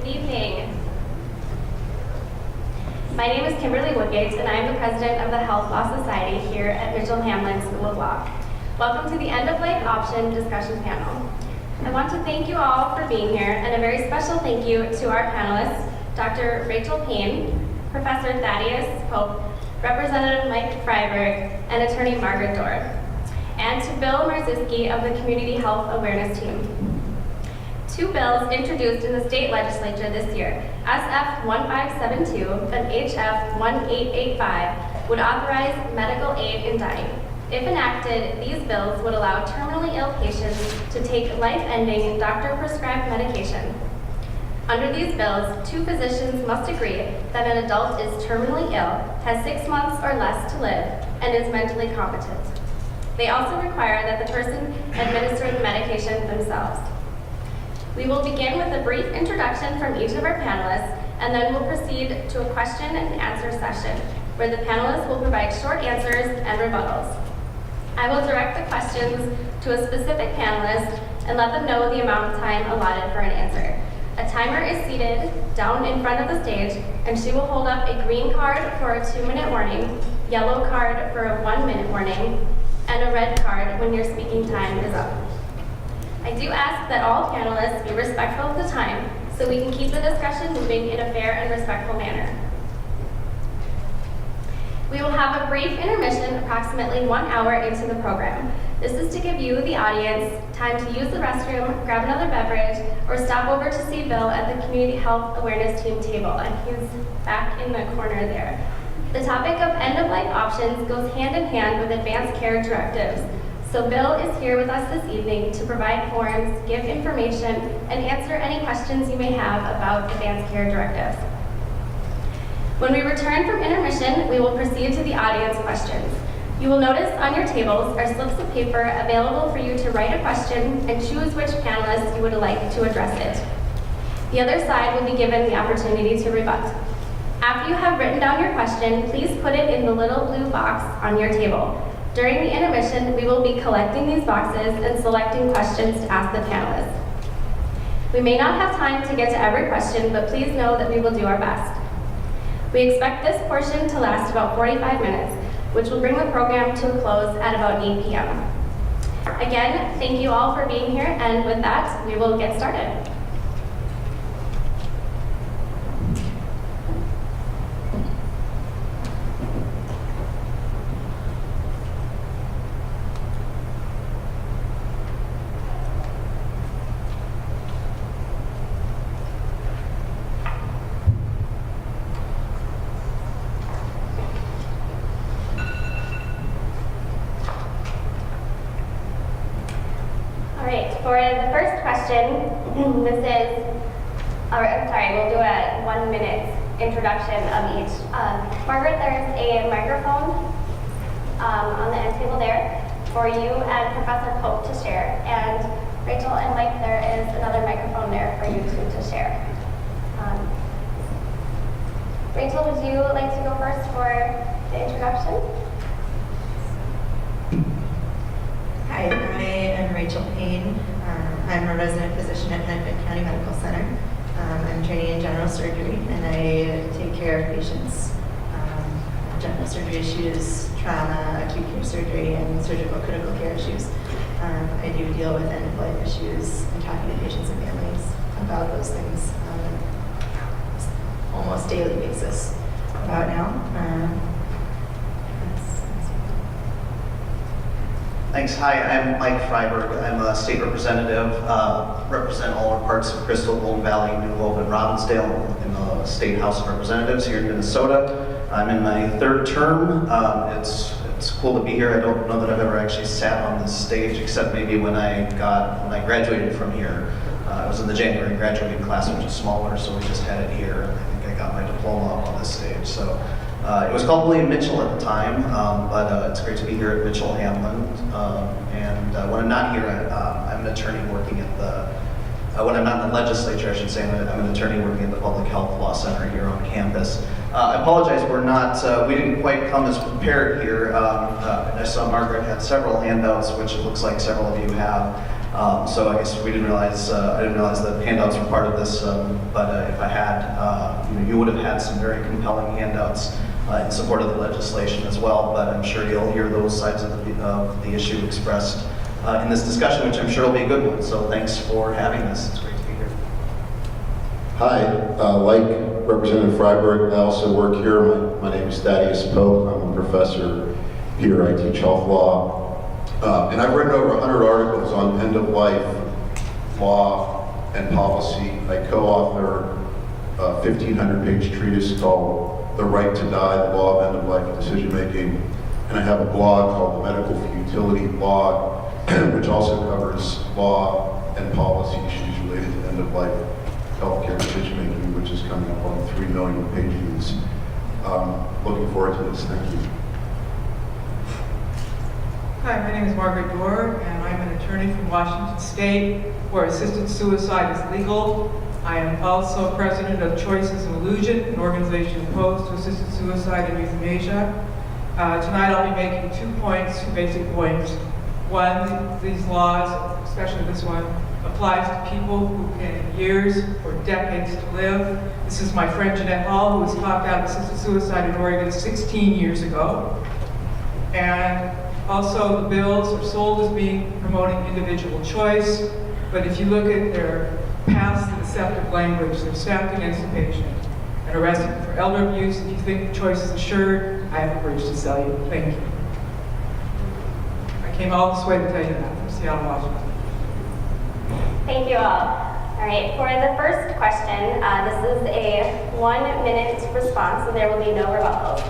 evening. My name is Kimberly Woodgate, and I am the president of the Health Law Society here at Mitchell-Hamlin School of Law. Welcome to the End-of-Life Option discussion panel. I want to thank you all for being here, and a very special thank you to our panelists, Dr. Rachel Payne, Professor Thaddeus Pope, Representative Mike Freiberg, and Attorney Margaret Dore, and to Bill Marziski of the Community Health Awareness Team. Two bills introduced in the state legislature this year, SF 1572 and HF 1885, would authorize medical aid in dying. If enacted, these bills would allow terminally ill patients to take life-ending doctor-prescribed medication. Under these bills, two physicians must agree that an adult is terminally ill, has 6 months or less to live, and is mentally competent. They also require that the person administer the medication themselves. We will begin with a brief introduction from each of our panelists, and then we'll proceed to a question and answer session, where the panelists will provide short answers and rebuttals. I will direct the questions to a specific panelist and let them know the amount of time allotted for an answer. A timer is seated down in front of the stage, and she will hold up a green card for a 2-minute warning, yellow card for a 1-minute warning, and a red card when your speaking time is up. I do ask that all panelists be respectful of the time so we can keep the discussion moving in a fair and respectful manner. We will have a brief intermission approximately 1 hour into the program. This is to give you, the audience, time to use the restroom, grab another beverage, or stop over to see Bill at the Community Health Awareness Team table, and he's back in the corner there. The topic of end-of-life options goes hand in hand with advanced care directives. So Bill is here with us this evening to provide forums, give information, and answer any questions you may have about advanced care directives. When we return from intermission, we will proceed to the audience questions. You will notice on your tables are slips of paper available for you to write a question and choose which panelist you would like to address it. The other side will be given the opportunity to rebut. After you have written down your question, please put it in the little blue box on your table. During the intermission, we will be collecting these boxes and selecting questions to ask the panelists. We may not have time to get to every question, but please know that we will do our best. We expect this portion to last about 45 minutes, which will bring the program to a close at about 8 p.m. Again, thank you all for being here, and with that, we will get started. For the first question, we'll do a 1-minute introduction of each. Margaret, there's a microphone on the end table there for you and Professor Pope to share. And Rachel and Mike, there is another microphone there for you two to share. Rachel, would you like to go first for the introduction? Hi, I am Rachel Payne. I'm a resident physician at Hennepin County Medical Center. I'm training in general surgery, and I take care of patients with general surgery issues, trauma, acute care surgery, and surgical critical care issues. I do deal with end-of-life issues and talking to patients and families about those things on an almost daily basis about now. Thanks. Hi, I'm Mike Freiberg. I'm a state representative, represent all our parts of Crystal, Golden Valley, New Hope, and Robbinsdale in the State House of Representatives here in Minnesota. I'm in my 3rd term. It's cool to be here. I don't know that I've ever actually sat on this stage, except maybe when I graduated from here. I was in the January graduating class, which is smaller, so we just had it here. And I think I got my diploma up on this stage. So. It was called William Mitchell at the time, but it's great to be here at Mitchell-Hamlin. And when I'm not here, I'm an attorney working at when I'm not in the legislature, I should say, I'm an attorney working at the Public Health Law Center here on campus. I apologize, we didn't quite come as prepared here. I saw Margaret had several handouts, which it looks like several of you have. So I guess we didn't realize, I didn't realize that handouts were part of this, but if I had, you would have had some very compelling handouts in support of the legislation as well, but I'm sure you'll hear those sides of the issue expressed in this discussion, which I'm sure will be a good one. So thanks for having this. It's great to be here. Hi, like Representative Freiberg, I also work here. My name is Thaddeus Pope. I'm a professor here. I teach health law. And I've written over 100 articles on end-of-life law and policy. I co-author a 1,500-page treatise called The Right to Die, the Law of End-of-Life Decision-Making. And I have a blog called the Medical Futility Blog, which also covers law and policy issues related to end-of-life healthcare decision-making, which is coming up on 3 million page views. Looking forward to this. Thank you. Hi, my name is Margaret Dore, and I'm an attorney from Washington State, where assisted suicide is legal. I am also president of Choices and Illusion, an organization opposed to assisted suicide and euthanasia. Tonight I'll be making 2 points, 2 basic points. One, these laws, especially this one, applies to people who can years or decades to live. This is my friend Jeanette Hall, who was talked out of assisted suicide in Oregon 16 years ago. And also, the bills are sold as being promoting individual choice, but if you look at their past and deceptive language, they're stacked against the patient and arrested for elder abuse. If you think the choice is assured, I have a bridge to sell you. Thank you. I came all this way to tell you that from Seattle, Washington. Thank you all. All right, for the first question, this is a 1-minute response, so there will be no rebuttals.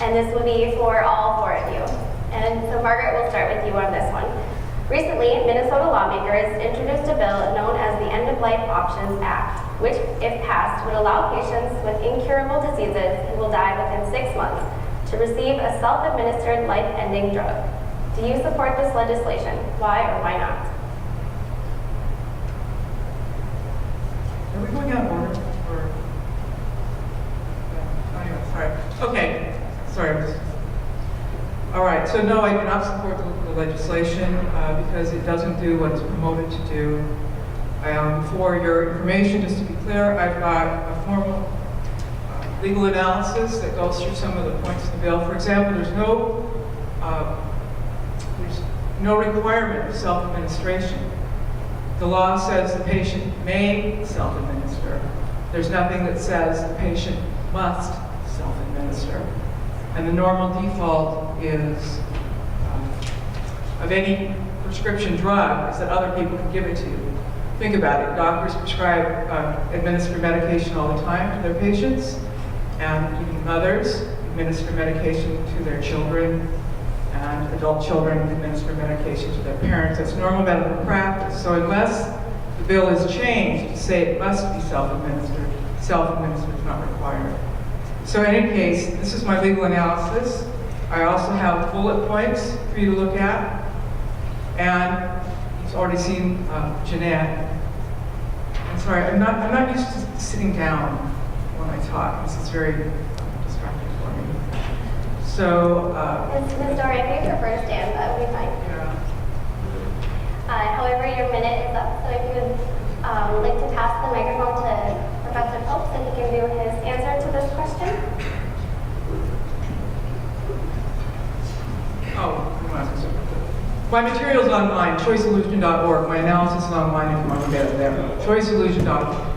And this will be for all 4 of you. And so Margaret, we'll start with you on this one. Recently, Minnesota lawmakers introduced a bill known as the End-of-Life Options Act, which, if passed, would allow patients with incurable diseases who will die within 6 months to receive a self-administered life-ending drug. Do you support this legislation? Why or why not? Are we going out of order? Or... Anyway, sorry. Okay. Sorry. All right. So no, I do not support the legislation because it doesn't do what it's promoted to do. For your information, just to be clear, I've got a formal legal analysis that goes through some of the points of the bill. For example, there's no requirement of self-administration. The law says the patient may self-administer. There's nothing that says the patient must self-administer. And the normal default is, of any prescription drug, is that other people can give it to you. Think about it. Doctors prescribe, administer medication all the time to their patients, and even mothers administer medication to their children, and adult children administer medication to their parents. That's normal medical practice. So unless the bill is changed to say it must be self-administered is not required. So in any case, this is my legal analysis. I also have bullet points for you to look at. And you've already seen Jeanette. I'm sorry, I'm not used to sitting down when I talk. This is very distracting for me. So, Ms. Dore, if you prefer to stand, that would be fine. yeah. However, your minute is up, so if you would like to pass the microphone to Professor Pope so he can do his answer to this question. Oh, I'm gonna ask you something. My material is online, choiceillusion.org. My analysis is online if you want to get it there. choiceillusion.org.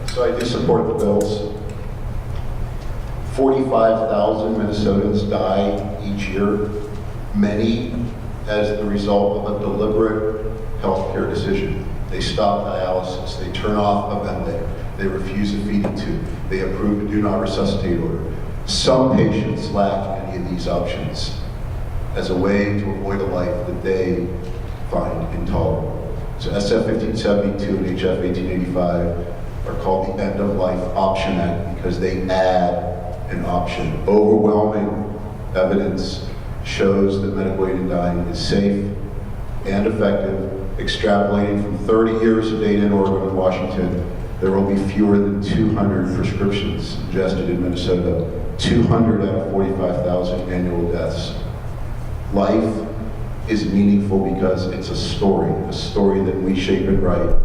So I do support the bills. 45,000 Minnesotans die each year, many as the result of a deliberate healthcare decision. They stop dialysis, they turn off a ventilator, they refuse a feeding tube, they approve a do not resuscitate order. Some patients lack any of these options as a way to avoid a life that they find intolerable. So SF 1572 and HF 1885 are called the End-of-Life Option Act because they add an option. Overwhelming evidence shows that medical aid in dying is safe and effective. Extrapolating from 30 years of data in Oregon and Washington, there will be fewer than 200 prescriptions ingested in Minnesota, 200 out of 45,000 annual deaths. Life is meaningful because it's a story that we shape and write,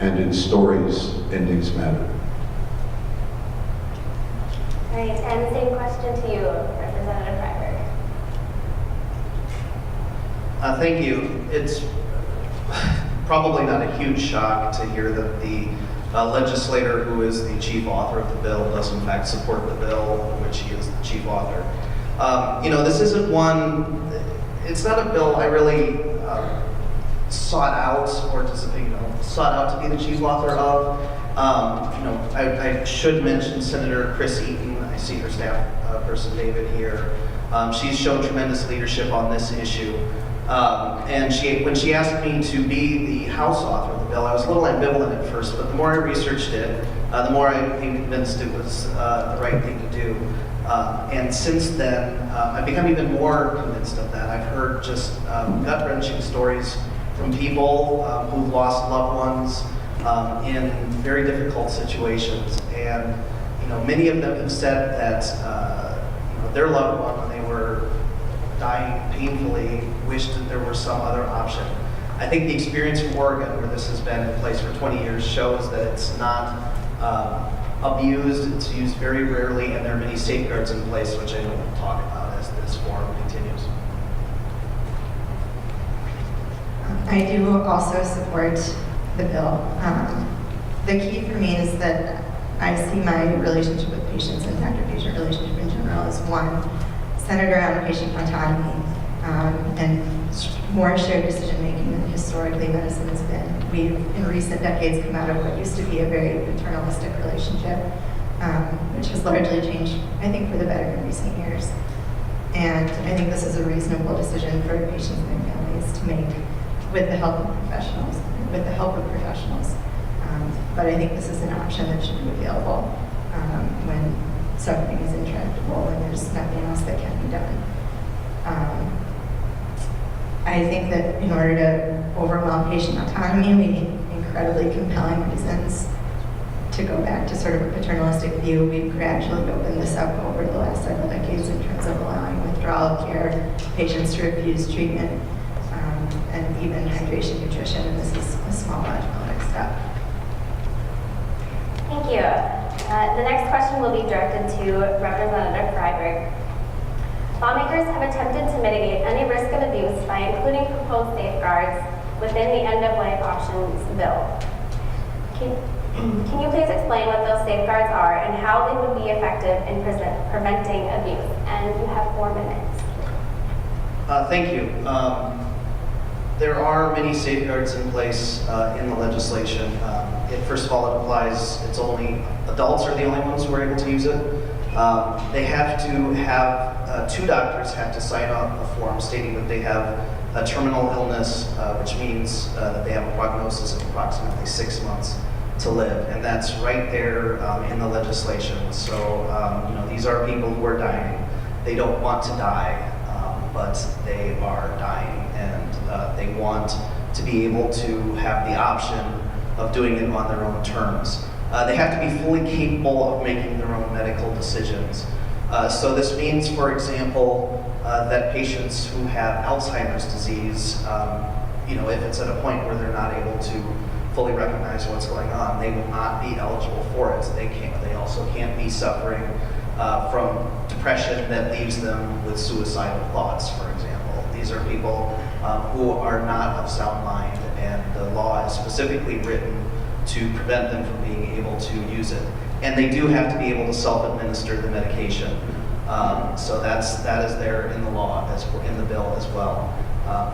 and in stories, endings matter. All right, and the same question to you, Representative Freiberg. Thank you. It's probably not a huge shock to hear that the legislator who is the chief author of the bill does in fact support the bill, which he is the chief author. This isn't one, it's not a bill I really sought out or sought out to be the chief author of. I should mention Senator Chris Eaton. I see her staff person David here. She's shown tremendous leadership on this issue. And when she asked me to be the House author of the bill, I was a little ambivalent at first, but the more I researched it, the more I became convinced it was the right thing to do. And since then, I've become even more convinced of that. I've heard just gut-wrenching stories from people who've lost loved ones in very difficult situations. And many of them have said that their loved one, when they were dying painfully, wished that there were some other option. I think the experience from Oregon, where this has been in place for 20 years, shows that it's not abused, it's used very rarely, and there are many safeguards in place, which I will talk about as this forum continues. I do also support the bill. The key for me is that I see my relationship with patients and doctor-patient relationship in general as one centered around patient autonomy and more shared decision-making than historically medicine has been. We've, in recent decades, come out of what used to be a very paternalistic relationship, which has largely changed, I think, for the better in recent years. And I think this is a reasonable decision for patients and their families to make with the help of professionals. But I think this is an option that should be available when suffering is intractable and there's nothing else that can be done. I think that in order to overwhelm patient autonomy, we need incredibly compelling reasons to go back to sort of a paternalistic view. We've gradually opened this up over the last several decades in terms of allowing withdrawal of care, patients to refuse treatment, and even hydration, nutrition, and this is a small logical next step. Thank you. The next question will be directed to Representative Freiberg. Lawmakers have attempted to mitigate any risk of abuse by including proposed safeguards within the end-of-life options bill. Can you please explain what those safeguards are and how they would be effective in preventing abuse? And you have 4 minutes. Thank you. There are many safeguards in place in the legislation. First of all, it applies, it's only adults are the only ones who are able to use it. They have to have, 2 doctors have to sign off a form stating that they have a terminal illness, which means that they have a prognosis of approximately 6 months to live. And that's right there in the legislation. So, these are people who are dying. They don't want to die, but they are dying. And they want to be able to have the option of doing it on their own terms. They have to be fully capable of making their own medical decisions. So this means, for example, that patients who have Alzheimer's disease, if it's at a point where they're not able to fully recognize what's going on, they will not be eligible for it. They also can't be suffering from depression that leaves them with suicidal thoughts, for example. These are people who are not of sound mind, and the law is specifically written to prevent them from being able to use it. And they do have to be able to self-administer the medication. So that is there in the law, in the bill as well.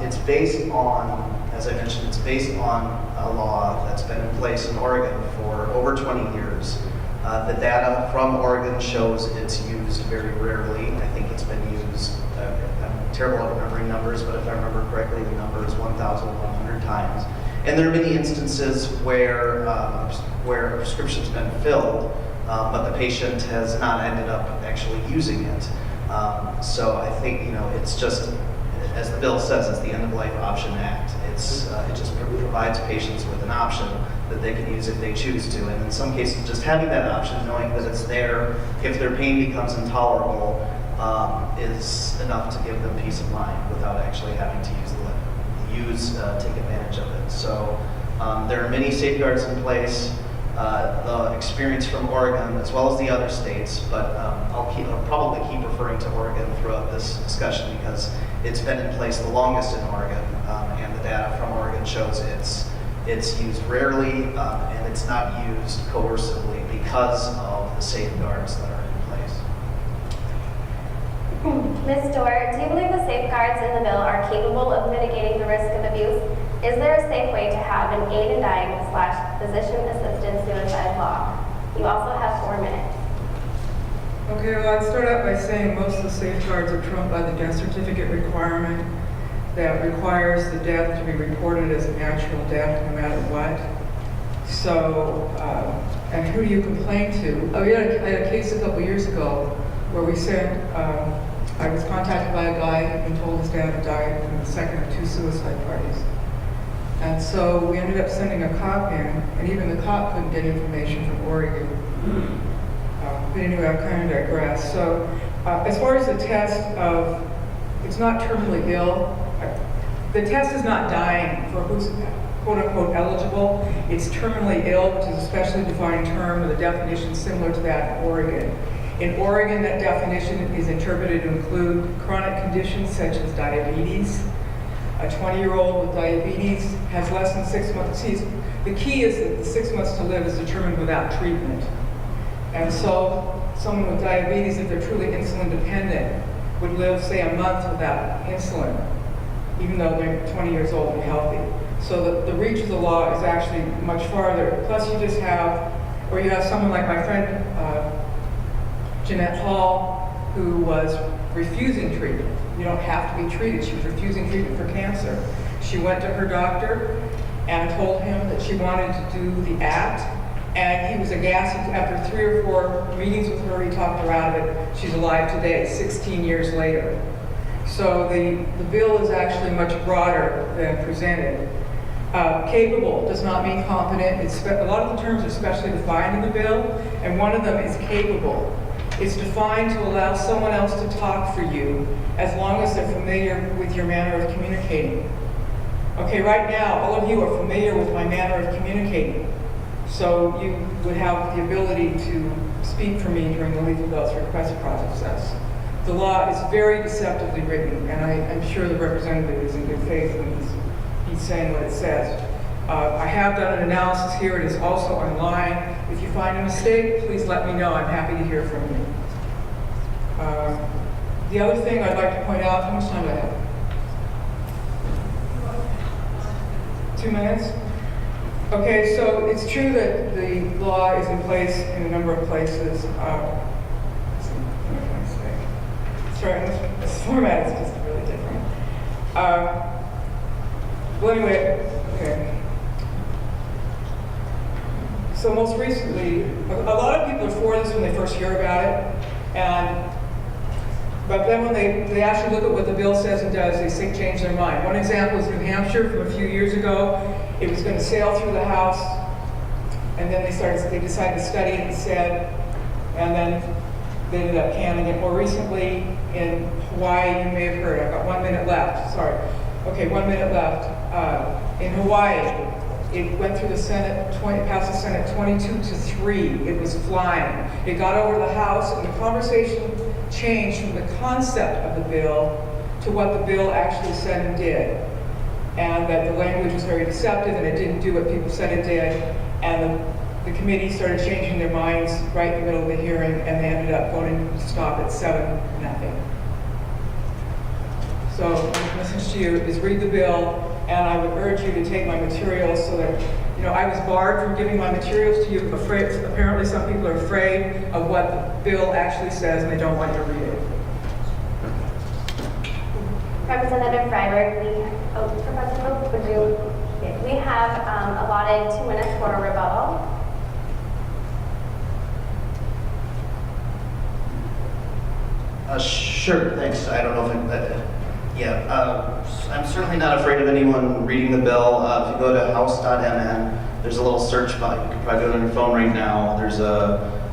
It's based on, as I mentioned, it's based on a law that's been in place in Oregon for over 20 years. The data from Oregon shows it's used very rarely. I think it's been used, I'm terrible at remembering numbers, but if I remember correctly, the number is 1,100 times. And there are many instances where a prescription's been filled, but the patient has not ended up actually using it. So I think, it's just, as the bill says, it's the End-of-Life Option Act. It just provides patients with an option that they can use if they choose to. And in some cases, just having that option, knowing that it's there, if their pain becomes intolerable, is enough to give them peace of mind without actually having to take advantage of it. So there are many safeguards in place. The experience from Oregon, as well as the other states, but I'll probably keep referring to Oregon throughout this discussion because it's been in place the longest in Oregon, and the data from Oregon shows it's used rarely and it's not used coercively because of the safeguards that are in place. Ms. Dore, do you believe the safeguards in the bill are capable of mitigating the risk of abuse? Is there a safe way to have an aid in dying / physician-assisted suicide law? You also have 4 minutes. Okay, well, I'd start out by saying most of the safeguards are trumped by the death certificate requirement that requires the death to be reported as a natural death no matter what. So, and who do you complain to? Oh, I had a case a couple years ago where we said, I was contacted by a guy who'd been told his dad had died in the second of 2 suicide parties. And so we ended up sending a cop in, and even the cop couldn't get information from Oregon. But anyway, I've kind of digressed. So as far as the test of, it's not terminally ill, the test is not dying for who's quote unquote eligible. It's terminally ill, which is a specially defined term with a definition similar to that in Oregon. In Oregon, that definition is interpreted to include chronic conditions such as diabetes. A 20-year-old with diabetes has less than 6 months. See, the key is that the 6 months to live is determined without treatment. And so someone with diabetes, if they're truly insulin dependent, would live, say, a month without insulin, even though they're 20 years old and healthy. So the reach of the law is actually much farther. Plus you just have, or you have someone like my friend, Jeanette Hall, who was refusing treatment. You don't have to be treated. She was refusing treatment for cancer. She went to her doctor and told him that she wanted to do the act, and he was aghast. After 3 or 4 meetings with her, he talked her out of it. She's alive today, 16 years later. So the bill is actually much broader than presented. Capable does not mean competent. A lot of the terms are specially defined in the bill, and one of them is capable. It's defined to allow someone else to talk for you as long as they're familiar with your manner of communicating. Okay, right now, all of you are familiar with my manner of communicating. So you would have the ability to speak for me during the lethal dose request process. The law is very deceptively written, and I'm sure the representative is in good faith when he's saying what it says. I have done an analysis here. It is also online. If you find a mistake, please let me know. I'm happy to hear from you. The other thing I'd like to point out, how much time do I have? 2 minutes? Okay, so it's true that the law is in place in a number of places. Let's see, what can I say? Sorry, this format is just really different. Well, anyway, okay. So most recently, a lot of people are for this when they first hear about it, but then when they actually look at what the bill says and does, they change their mind. One example is New Hampshire from a few years ago. It was going to sail through the House, and then they decided to study it instead, and then they ended up canning it. More recently, in Hawaii, you may have heard, I've got 1 minute left, sorry. Okay, 1 minute left. In Hawaii, it went through the Senate, passed the Senate 22-3. It was flying. It got over the House, and the conversation changed from the concept of the bill to what the bill actually said and did. And that the language was very deceptive, and it didn't do what people said it did. And the committee started changing their minds right in the middle of the hearing, and they ended up voting to stop at 7-0. So my message to you is read the bill, and I would urge you to take my materials so that, I was barred from giving my materials to you. Apparently some people are afraid of what the bill actually says, and they don't want you to read it. Representative Freiberg, we have allotted 2 minutes for a rebuttal. Sure, thanks. I don't know if I'm certainly not afraid of anyone reading the bill. If you go to house.mn, there's a little search button. You can probably do it on your phone right now. There's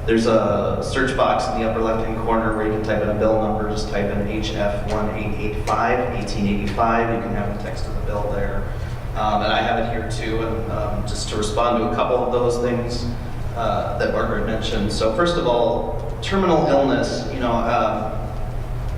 There's a search box in the upper left-hand corner where you can type in a bill number. Just type in HF1885, 1885. You can have the text of the bill there. And I have it here too, and just to respond to a couple of those things that Margaret mentioned. So first of all, terminal illness,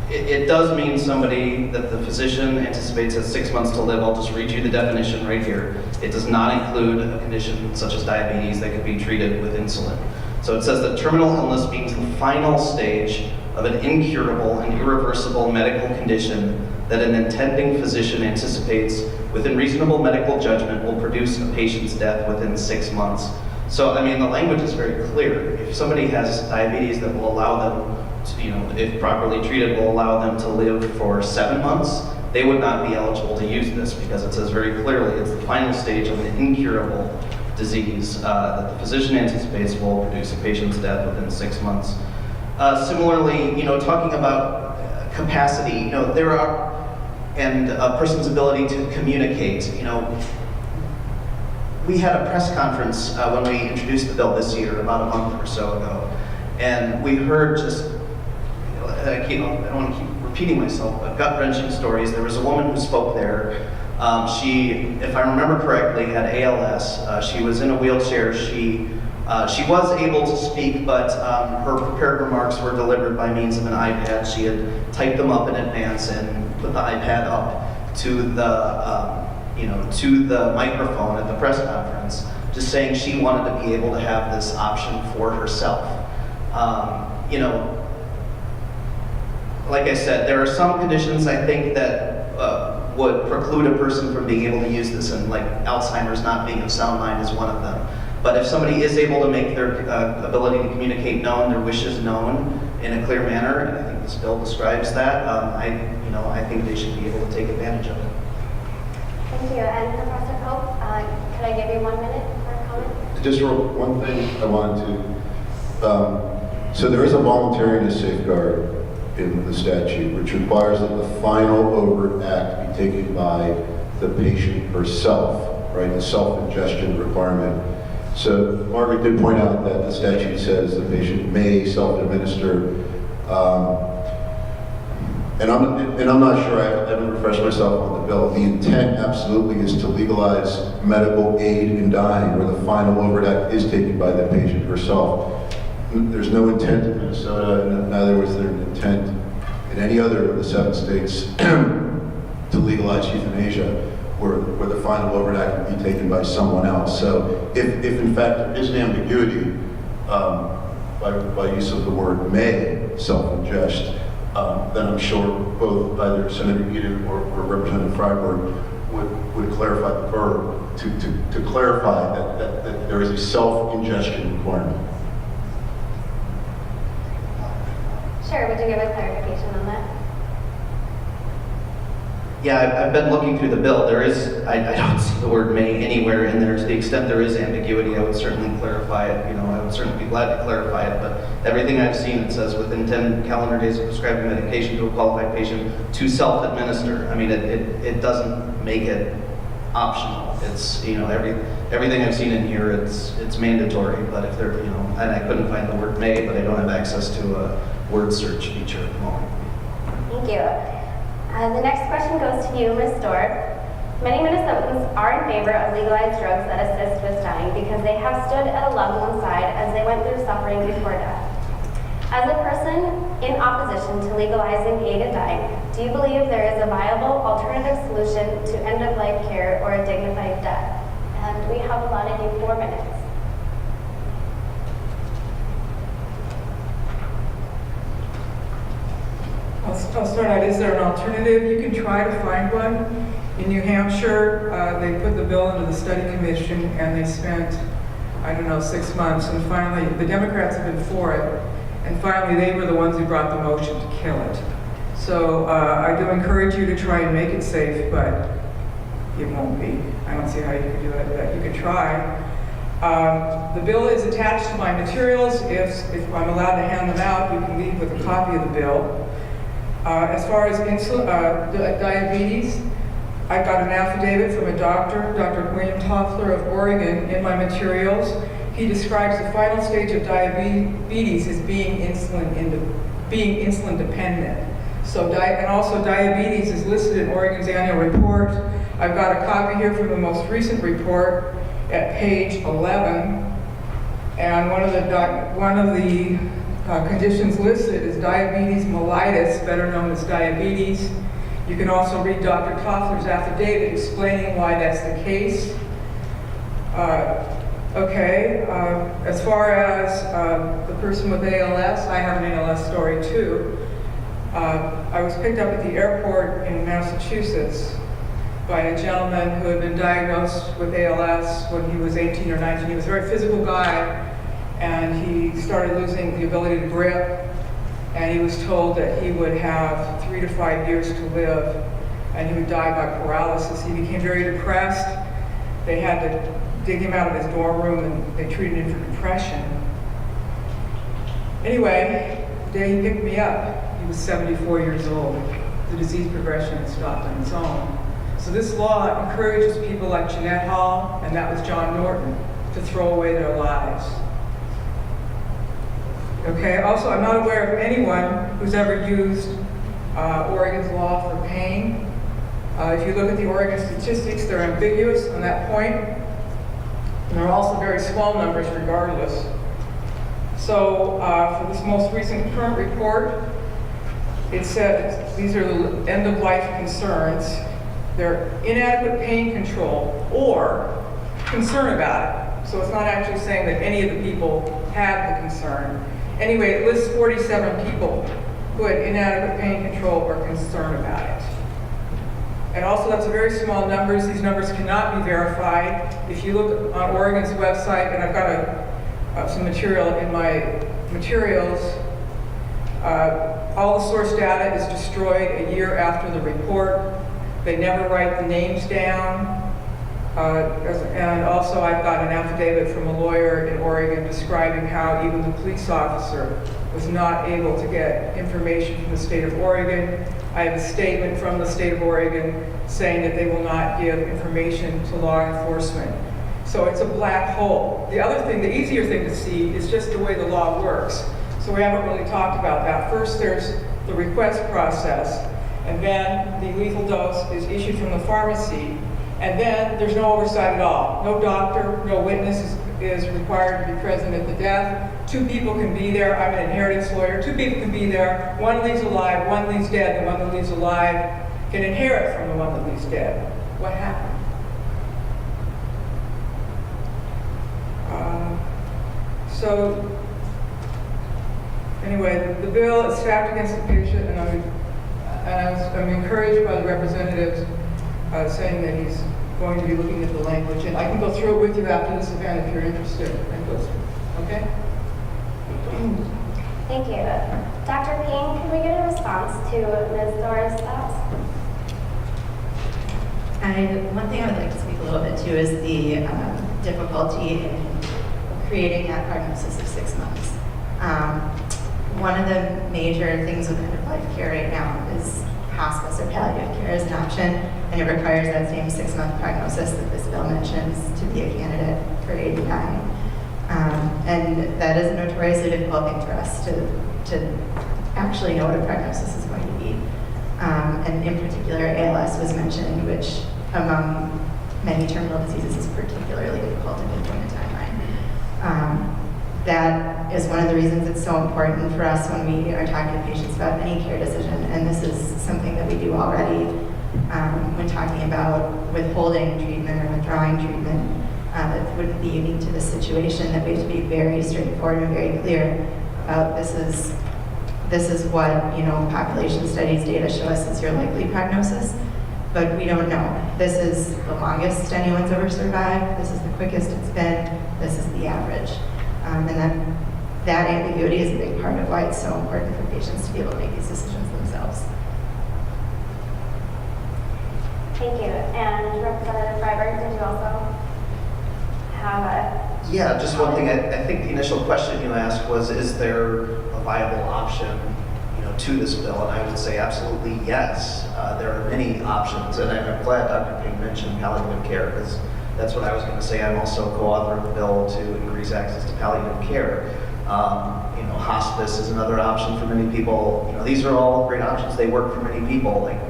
it does mean somebody that the physician anticipates has 6 months to live. I'll just read you the definition right here. It does not include a condition such as diabetes that could be treated with insulin. So it says that terminal illness means the final stage of an incurable and irreversible medical condition that an intending physician anticipates within reasonable medical judgment will produce a patient's death within 6 months. So, I mean, the language is very clear. If somebody has diabetes that will allow them to, if properly treated, will allow them to live for 7 months, they would not be eligible to use this because it says very clearly it's the final stage of an incurable disease that the physician anticipates will produce a patient's death within 6 months. Similarly, talking about capacity, there are, and a person's ability to communicate, we had a press conference when we introduced the bill this year, about a month or so ago, and we heard just, I don't want to keep repeating myself, but gut-wrenching stories. There was a woman who spoke there. She, if I remember correctly, had ALS. She was in a wheelchair. She was able to speak, but her prepared remarks were delivered by means of an iPad. She had typed them up in advance and put the iPad up to the microphone at the press conference, just saying she wanted to be able to have this option for herself. Like I said, there are some conditions I think that would preclude a person from being able to use this, and like Alzheimer's not being of sound mind is one of them. But if somebody is able to make their ability to communicate known, their wishes known in a clear manner, and I think this bill describes that, I think they should be able to take advantage of it. Thank you. And Professor Pope, could I give you 1 minute for a comment? Just one thing I wanted to, so there is a voluntariness safeguard in the statute, which requires that the final overt act be taken by the patient herself, right? The self-ingestion requirement. So Margaret did point out that the statute says the patient may self-administer, and I'm not sure, I haven't refreshed myself on the bill. The intent absolutely is to legalize medical aid in dying, where the final overt act is taken by the patient herself. There's no intent in Minnesota, and neither was there an intent in any other of the 7 states to legalize euthanasia, where the final overt act would be taken by someone else. So if in fact there is an ambiguity by use of the word may self-ingest, then I'm sure both either Senator Eden or Representative Freiberg would clarify the verb to clarify that there is a self-ingestion requirement. Sure, would you give a clarification on that? Yeah, I've been looking through the bill. There is, I don't see the word may anywhere in there. To the extent there is ambiguity, I would certainly clarify it. I would certainly be glad to clarify it, but everything I've seen, it says within 10 calendar days of prescribing medication to a qualified patient to self-administer. I mean, it doesn't make it optional. It's, everything I've seen in here, it's mandatory, but if there, and I couldn't find the word may, but I don't have access to a word search feature at the moment. Thank you. The next question goes to you, Ms. Dore. Many Minnesotans are in favor of legalized drugs that assist with dying because they have stood at a loved one's side as they went through suffering before death. As a person in opposition to legalizing aid in dying, do you believe there is a viable alternative solution to end-of-life care or a dignified death? And we have allotted you 4 minutes. I'll start out. Is there an alternative? You can try to find one. In New Hampshire, they put the bill into the study commission and they spent, 6 months. And finally, the Democrats have been for it. And finally, they were the ones who brought the motion to kill it. So I do encourage you to try and make it safe, but it won't be. I don't see how you can do it, but you can try. The bill is attached to my materials. If I'm allowed to hand them out, you can leave with a copy of the bill. As far as diabetes, I got an affidavit from a doctor, Dr. William Toffler of Oregon, in my materials. he describes the final stage of diabetes as being insulin dependent. So, and also diabetes is listed in Oregon's annual report. I've got a copy here from the most recent report at page 11. And one of the conditions listed is diabetes mellitus, better known as diabetes. You can also read Dr. Toffler's affidavit explaining why that's the case. As far as the person with ALS, I have an ALS story too. I was picked up at the airport in Massachusetts by a gentleman who had been diagnosed with ALS when he was 18 or 19. He was a very physical guy, and he started losing the ability to grip, and he was told that he would have 3 to 5 years to live, and he would die by paralysis. He became very depressed. They had to dig him out of his dorm room, and they treated him for depression. Anyway, the day he picked me up, he was 74 years old. The disease progression had stopped on its own. So this law encourages people like Jeanette Hall, and that was John Norton, to throw away their lives. Okay, also I'm not aware of anyone who's ever used Oregon's law for pain. If you look at the Oregon statistics, they're ambiguous on that point. And they're also very small numbers regardless. So for this most recent current report, it said these are the end-of-life concerns. They're inadequate pain control or concern about it. So it's not actually saying that any of the people had the concern. Anyway, it lists 47 people who had inadequate pain control or concern about it. And also, that's a very small numbers. These numbers cannot be verified. If you look on Oregon's website, and I've got some material in my materials, all the source data is destroyed a year after the report. They never write the names down. And also, I've got an affidavit from a lawyer in Oregon describing how even the police officer was not able to get information from the state of Oregon. I have a statement from the state of Oregon saying that they will not give information to law enforcement. So it's a black hole. The other thing, the easier thing to see is just the way the law works. So we haven't really talked about that. First, there's the request process, and then the lethal dose is issued from the pharmacy, and then there's no oversight at all. No doctor, no witness is required to be present at the death. 2 people can be there. I'm an inheritance lawyer. 2 people can be there. One leaves alive, one leaves dead. The one that leaves alive can inherit from the one that leaves dead. What happened? So anyway, the bill is stacked against the patient, and I'm encouraged by the representatives saying that he's going to be looking at the language, and I can go through it with you after this event if you're interested. Okay? Thank you. Dr. Payne, can we get a response to Ms. Dore's thoughts? One thing I would like to speak a little bit to is the difficulty in creating that prognosis of 6 months. One of the major things with end-of-life care right now is hospice or palliative care is an option, and it requires that same 6-month prognosis that this bill mentions to be a candidate for aid and dying. And that is a notoriously difficult thing for us to actually know what a prognosis is going to be. And in particular, ALS was mentioned, which among many terminal diseases is particularly difficult to pinpoint a timeline. That is one of the reasons it's so important for us when we are talking to patients about any care decision, and this is something that we do already when talking about withholding treatment or withdrawing treatment. It wouldn't be unique to this situation, that we have to be very straightforward and very clear about this is what, population studies data show us is your likely prognosis, but we don't know. This is the longest anyone's ever survived, this is the quickest it's been, this is the average. And that ambiguity is a big part of why it's so important for patients to be able to make these decisions themselves. Thank you. And Representative Freiberg, did you also have a... Yeah, just one thing. I think the initial question you asked was, is there a viable option, to this bill? And I would say absolutely yes. There are many options, and I'm glad Dr. Payne mentioned palliative care, because that's what I was going to say. I'm also co-author of the bill to increase access to palliative care. Hospice is another option for many people. These are all great options. They work for many people. Like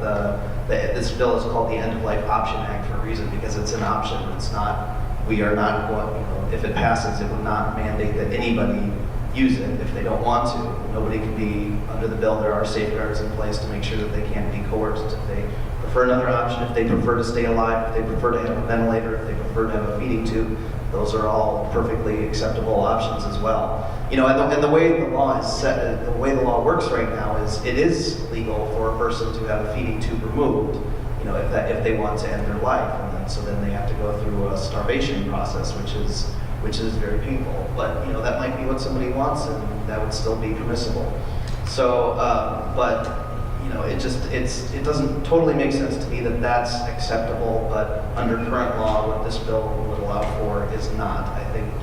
this bill is called the End of Life Option Act for a reason, because it's an option. It's not, we are not going, if it passes, it would not mandate that anybody use it if they don't want to. Nobody can be, under the bill, there are safeguards in place to make sure that they can't be coerced. If they prefer another option, if they prefer to stay alive, if they prefer to have a ventilator, if they prefer to have a feeding tube, those are all perfectly acceptable options as well. And the way the law is set, the way the law works right now is it is legal for a person to have a feeding tube removed, if they want to end their life, and then they have to go through a starvation process, which is very painful. But that might be what somebody wants, and that would still be permissible. So, it doesn't totally make sense to me that that's acceptable, but under current law, what this bill would allow for is not. I think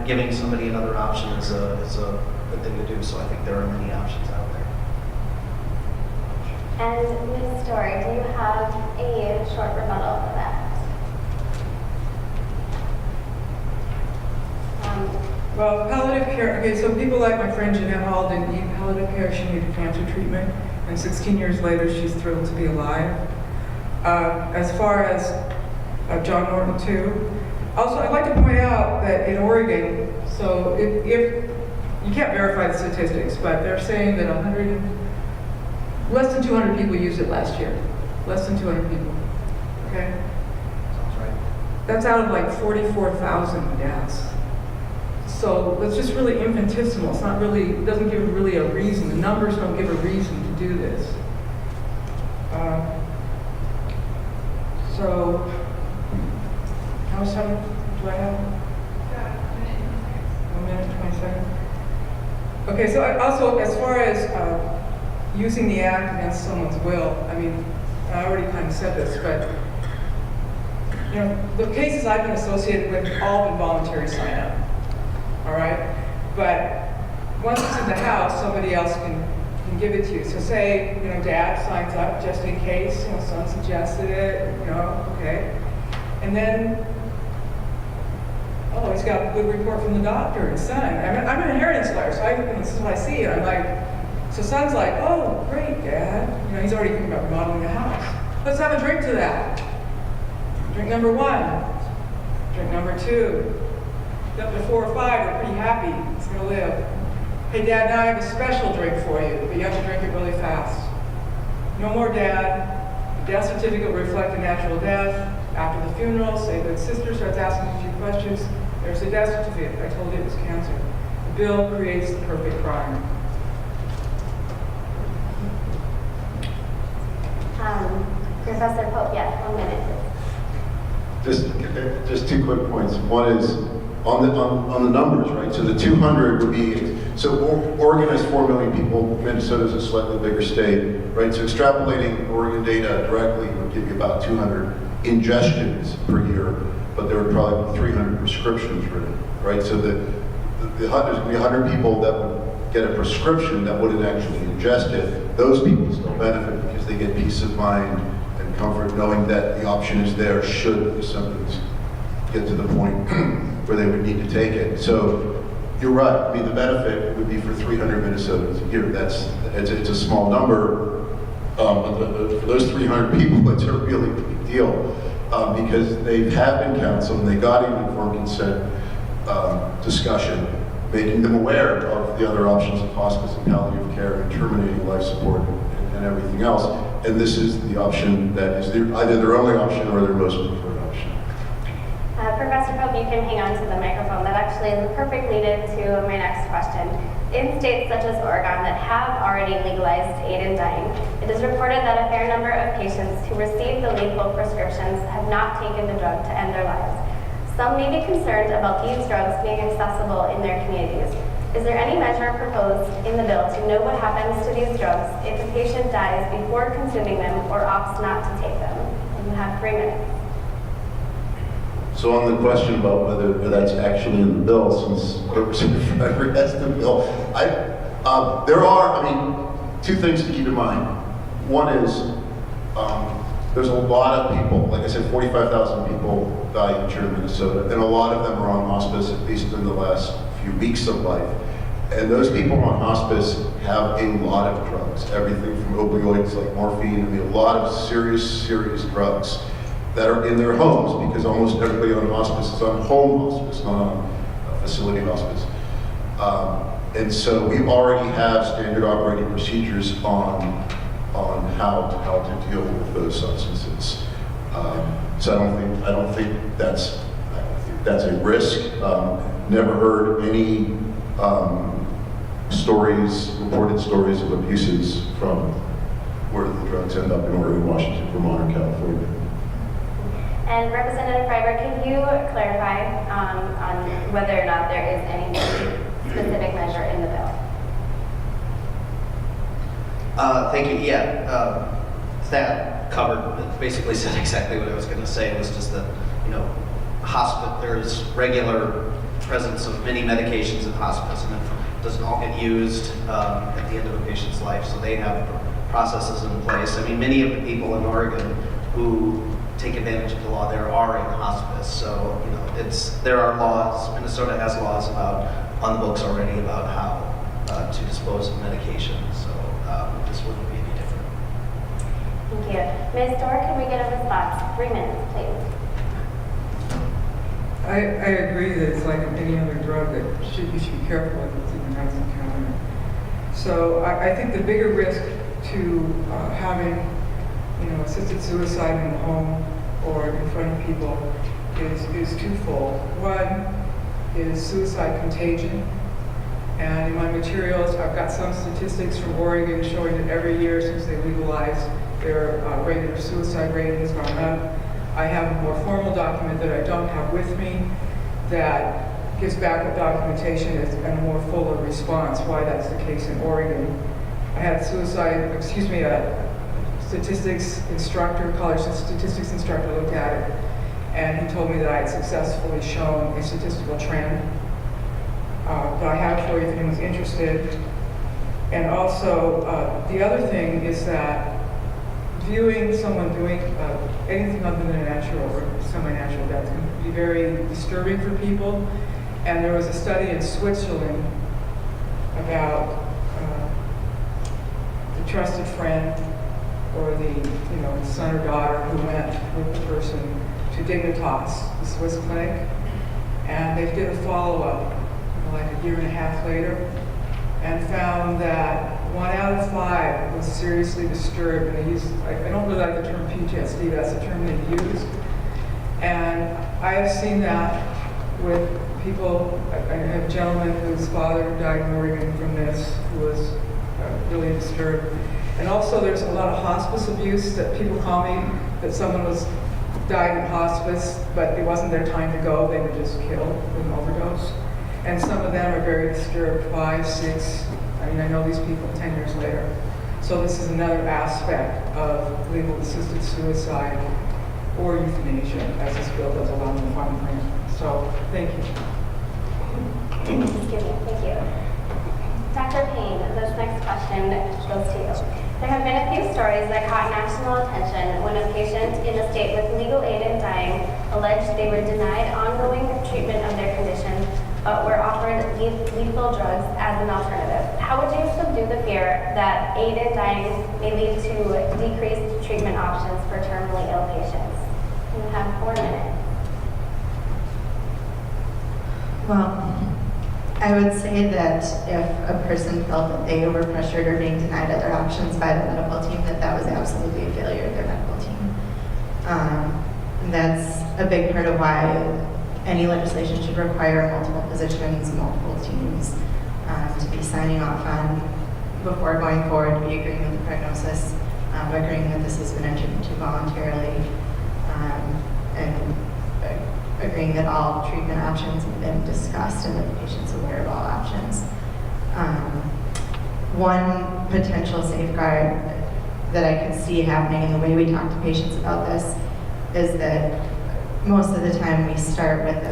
giving somebody another option is a good thing to do. So I think there are many options out there. And Ms. Dore, do you have a short rebuttal for that? Well, palliative care, okay, so people like my friend Jeanette Hall didn't need palliative care, she needed cancer treatment, and 16 years later, she's thrilled to be alive. As far as John Norton too. Also, I'd like to point out that in Oregon, so if you can't verify the statistics, but they're saying that less than 200 people used it last year. Less than 200 people, okay? Sounds right. That's out of like 44,000 deaths. So it's just really infinitesimal. It's not really, it doesn't give really a reason. The numbers don't give a reason to do this. So, how much time do I have? 1 minute, 20 seconds. Okay, so also as far as using the act against someone's will, I mean, I already kind of said this, but the cases I've been associated with have all been voluntary sign-up. All right, but once it's in the house, somebody else can give it to you. So say, dad signs up just in case, son suggested it, okay. And then, he's got a good report from the doctor and son. I'm an inheritance lawyer, so this is what I see. And I'm like, so son's like, oh, great, dad. He's already thinking about remodeling the house. Let's have a drink to that. Drink number 1, drink number 2. Up to 4 or 5 are pretty happy. It's going to live. Hey, Dad, now I have a special drink for you, but you have to drink it really fast. No more, Dad. The death certificate will reflect a natural death. After the funeral, say the sister starts asking a few questions. There's the death certificate. I told you it was cancer. The bill creates the perfect crime. Professor Pope, yes, 1 minute. Just 2 quick points. One is on the numbers, right? So the 200 would be, so Oregon has 4 million people, Minnesota's a slightly bigger state, right? So extrapolating Oregon data directly would give you about 200 ingestions per year, but there would probably be 300 prescriptions written, right? So there's going to be 100 people that would get a prescription that wouldn't actually ingest it. Those people still benefit because they get peace of mind and comfort knowing that the option is there should the symptoms get to the point where they would need to take it. So you're right. I mean, the benefit would be for 300 Minnesotans a year. It's a small number, but for those 300 people, it's a really big deal because they have been counseled and they got an informed consent discussion, making them aware of the other options of hospice and palliative care and terminating life support and everything else. And this is the option that is either their only option or their most preferred option. Professor Pope, you can hang on to the microphone. That actually is a perfect lead-in to my next question. In states such as Oregon that have already legalized aid in dying, it is reported that a fair number of patients who receive the lethal prescriptions have not taken the drug to end their lives. Some may be concerned about these drugs being accessible in their communities. Is there any measure proposed in the bill to know what happens to these drugs if a patient dies before consuming them or opts not to take them? And you have 3 minutes. So on the question about whether that's actually in the bill, since Representative Freiberg has the bill, there are, 2 things to keep in mind. One is There's a lot of people, like I said, 45,000 people die each year in Minnesota, and a lot of them are on hospice, at least in the last few weeks of life. And those people on hospice have a lot of drugs, everything from opioids like morphine, a lot of serious drugs that are in their homes, because almost everybody on hospice is on home hospice, not on facility hospice. And so we already have standard operating procedures on how to deal with those substances. So I don't think that's a risk. Never heard any reported stories of abuses from where the drugs end up in Oregon, Washington, Vermont, or California. And Representative Freiberg, can you clarify on whether or not there is any specific measure in the bill? Thank you. Yeah, that covered, basically said exactly what I was going to say. It was just that, there's regular presence of many medications in hospice, and it doesn't all get used at the end of a patient's life. So they have processes in place. I mean, many of the people in Oregon who take advantage of the law there are in hospice. So, there are laws. Minnesota has laws on the books already about how to dispose of medication. So this wouldn't be any different. Thank you. Ms. Dore, can we get a response? 3 minutes, please. I agree that it's like any other drug that you should be careful with what's in your medicine cabinet. So I think the bigger risk to having assisted suicide in the home or in front of people is twofold. One is suicide contagion. And in my materials, I've got some statistics from Oregon showing that every year since they legalized, their rate of suicide rate has gone up. I have a more formal document that I don't have with me that gives backup documentation and a more fuller response why that's the case in Oregon. I had a statistics instructor, college statistics instructor look at it, and he told me that I had successfully shown a statistical trend. But I have it for you if anyone's interested. And also, the other thing is that viewing someone doing anything other than a natural or semi-natural death can be very disturbing for people. And there was a study in Switzerland about the trusted friend or the son or daughter who went with the person to Dignitas, the Swiss clinic, and they did a follow-up like a year and a half later, and found that 1 out of 5 was seriously disturbed. And they used, I don't really like the term PTSD, but that's the term they used. And I have seen that with people. I have a gentleman whose father died in Oregon from this, who was really disturbed. And also there's a lot of hospice abuse that people call me, that someone died in hospice, but it wasn't their time to go, they were just killed with an overdose. And some of them are very disturbed, 5, 6, I know these people 10 years later. So this is another aspect of legal assisted suicide or euthanasia, as this bill does allow in the fine print. So, thank you. Excuse me, thank you. Dr. Payne, this next question goes to you. There have been a few stories that caught national attention when a patient in a state with legal aid in dying alleged they were denied ongoing treatment of their condition, but were offered lethal drugs as an alternative. How would you subdue the fear that aid in dying may lead to decreased treatment options for terminally ill patients? You have 4 minutes. Well, I would say that if a person felt that they were pressured or being denied other options by the medical team, that was absolutely a failure of their medical team. That's a big part of why any legislation should require multiple physicians, multiple teams to be signing off on before going forward, to be agreeing with the prognosis, agreeing that this has been entered into voluntarily, and agreeing that all treatment options have been discussed and that the patient's aware of all options. One potential safeguard that I could see happening in the way we talk to patients about this is that most of the time we start with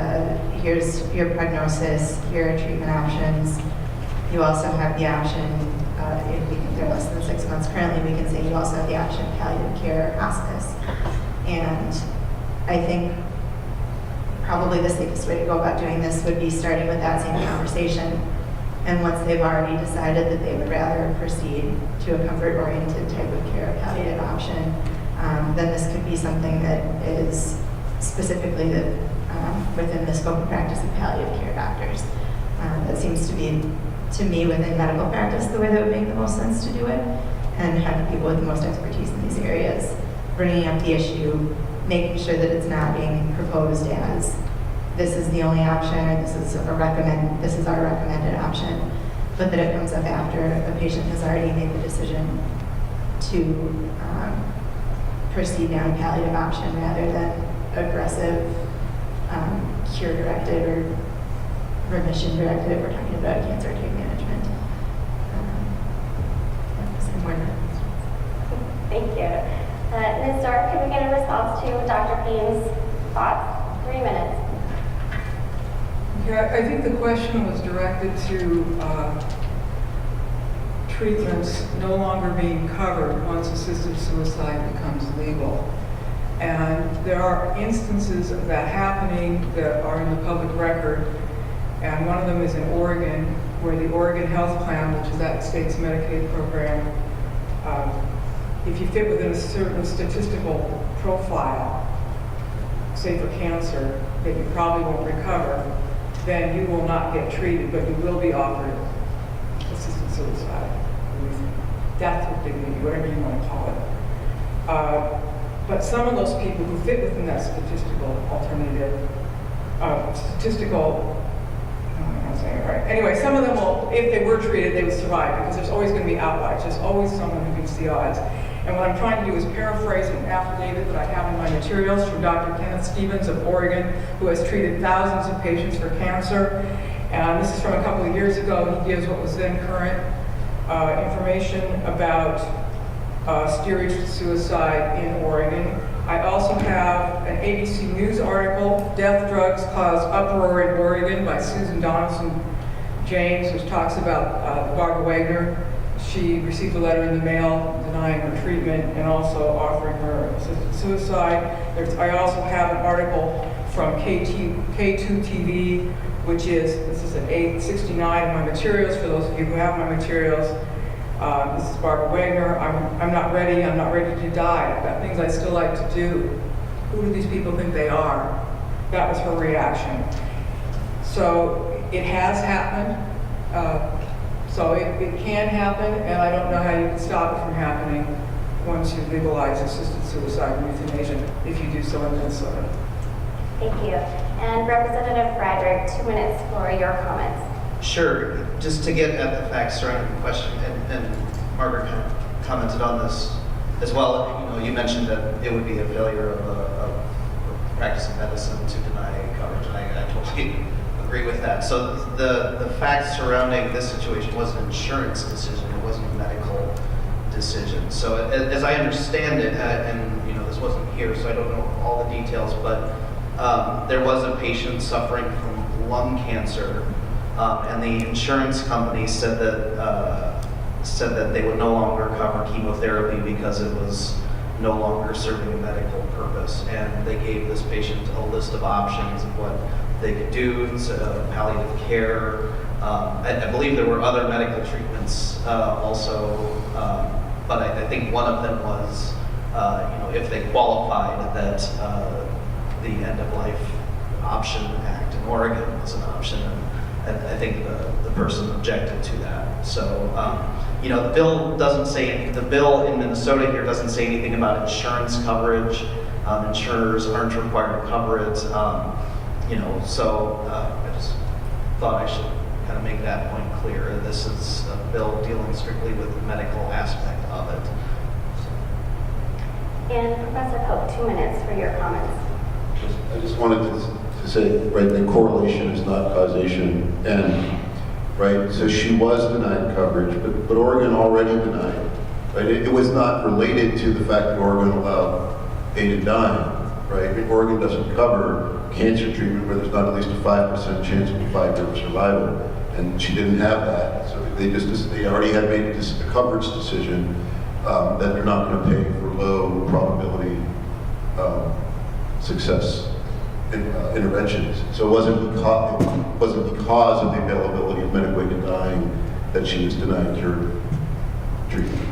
here's your prognosis, here are treatment options. You also have the option, if we think they're less than 6 months currently, we can say you also have the option of palliative care or hospice. And I think probably the safest way to go about doing this would be starting with that same conversation. And once they've already decided that they would rather proceed to a comfort-oriented type of care, a palliative option, then this could be something that is specifically within the scope of practice of palliative care doctors. That seems to be, to me, within medical practice, the way that would make the most sense to do it, and have the people with the most expertise in these areas bringing up the issue, making sure that it's not being proposed as this is the only option, or this is our recommended option, but that it comes up after a patient has already made the decision to proceed down a palliative option rather than aggressive cure-directed or remission-directed if we're talking about cancer care management. Thank you. Ms. Dore, can we get a response to Dr. Payne's thoughts? 3 minutes. Yeah, I think the question was directed to treatments no longer being covered once assisted suicide becomes legal. And there are instances of that happening that are in the public record. And one of them is in Oregon, where the Oregon Health Plan, which is that state's Medicaid program, if you fit within a certain statistical profile, say for cancer, that you probably won't recover, then you will not get treated, but you will be offered assisted suicide, death with dignity, whatever you want to call it. But some of those people who fit within that statistical alternative, Anyway, some of them will, if they were treated, they would survive, because there's always going to be outliers. There's always someone who beats the odds. And what I'm trying to do is paraphrase an affidavit that I have in my materials from Dr. Kenneth Stevens of Oregon, who has treated thousands of patients for cancer. And this is from a couple of years ago. He gives what was then current information about steerage suicide in Oregon. I also have an ABC News article, Death Drugs Cause Uproar in Oregon, by Susan Donaldson James, which talks about Barbara Wagner. She received a letter in the mail denying her treatment and also offering her assisted suicide. I also have an article from K2 TV, which is, this is at 869 in my materials, for those of you who have my materials. This is Barbara Wagner. I'm not ready to die. I've got things I still like to do. Who do these people think they are? That was her reaction. So it has happened. So it can happen, and I don't know how you can stop it from happening once you legalize assisted suicide and euthanasia, if you do so in Minnesota. Thank you. And Representative Frederick, 2 minutes for your comments. Sure. Just to get at the facts surrounding the question, and Margaret kind of commented on this as well. You know, you mentioned that it would be a failure of practicing medicine to deny coverage, and I totally agree with that. So the facts surrounding this situation was an insurance decision. It wasn't a medical decision. So as I understand it, and you know, this wasn't here, so I don't know all the details, but there was a patient suffering from lung cancer. And the insurance company said that they would no longer cover chemotherapy because it was no longer serving a medical purpose. And they gave this patient a list of options of what they could do, palliative care. I believe there were other medical treatments also, but I think one of them was, if they qualified, that the End-of-Life Option Act in Oregon was an option. And I think the person objected to that. So, the bill doesn't say, the bill in Minnesota here doesn't say anything about insurance coverage. Insurers aren't required to cover it. So I just thought I should kind of make that point clear. This is a bill dealing strictly with the medical aspect of it. And Professor Pope, 2 minutes for your comments. I just wanted to say, right, the correlation is not causation, and right, so she was denied coverage, but Oregon already denied, right? It was not related to the fact that Oregon allowed aided dying, right? I mean, Oregon doesn't cover cancer treatment where there's not at least a 5% chance of a 5-year survival, And she didn't have that, so they already had made a coverage decision that they're not going to pay for low probability success interventions. So it wasn't because of the availability of medicated dying that she was denied curative treatment.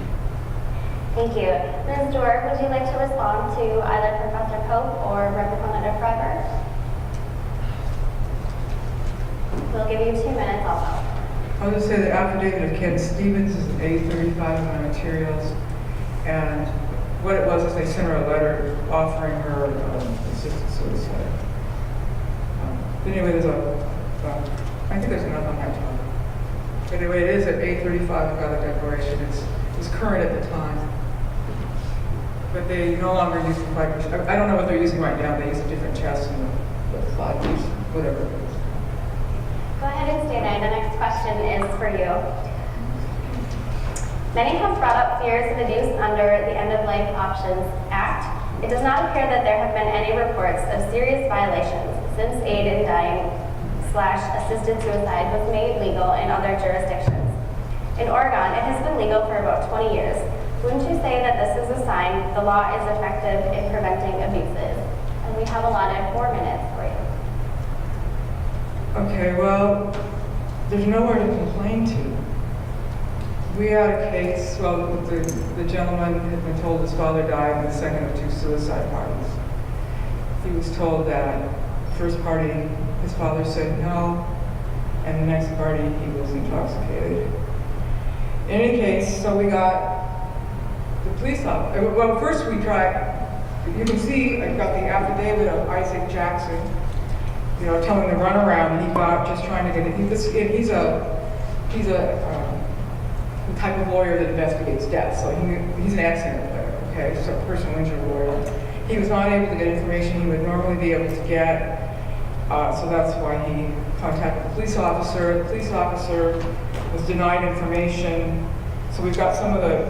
Thank you. Ms. Dore, would you like to respond to either Professor Pope or Representative Freiberg? We'll give you 2 minutes also. I'll just say the affidavit of Ken Stevens is an A35 in my materials, and what it was is they sent her a letter offering her assisted suicide. But anyway, I think there's enough on my tongue. But anyway, it is an A35 Catholic Declaration. It's current at the time. But they no longer use the 5%. I don't know what they're using right now. They use a different test in the 5 years, whatever it is. Go ahead and stay there. The next question is for you. Many have brought up fears of abuse under the End-of-Life Options Act. It does not appear that there have been any reports of serious violations since aid in dying / assisted suicide was made legal in other jurisdictions. In Oregon, it has been legal for about 20 years. Wouldn't you say that this is a sign the law is effective in preventing abuses? And we have allotted 4 minutes for you. Okay, well, there's nowhere to complain to. We had a case, well, the gentleman had been told his father died in the second of 2 suicide parties. He was told that first party, his father said no, and the next party, he was intoxicated. In any case, so we got the police officer. Well, first we tried, you can see I've got the affidavit of Isaac Jackson, you know, telling him to run around, and he got just trying to get it. He's the type of lawyer that investigates death, so he's an accident lawyer, okay, so personal injury lawyer. He was not able to get information he would normally be able to get, so that's why he contacted the police officer. The police officer was denied information, so we've got some of the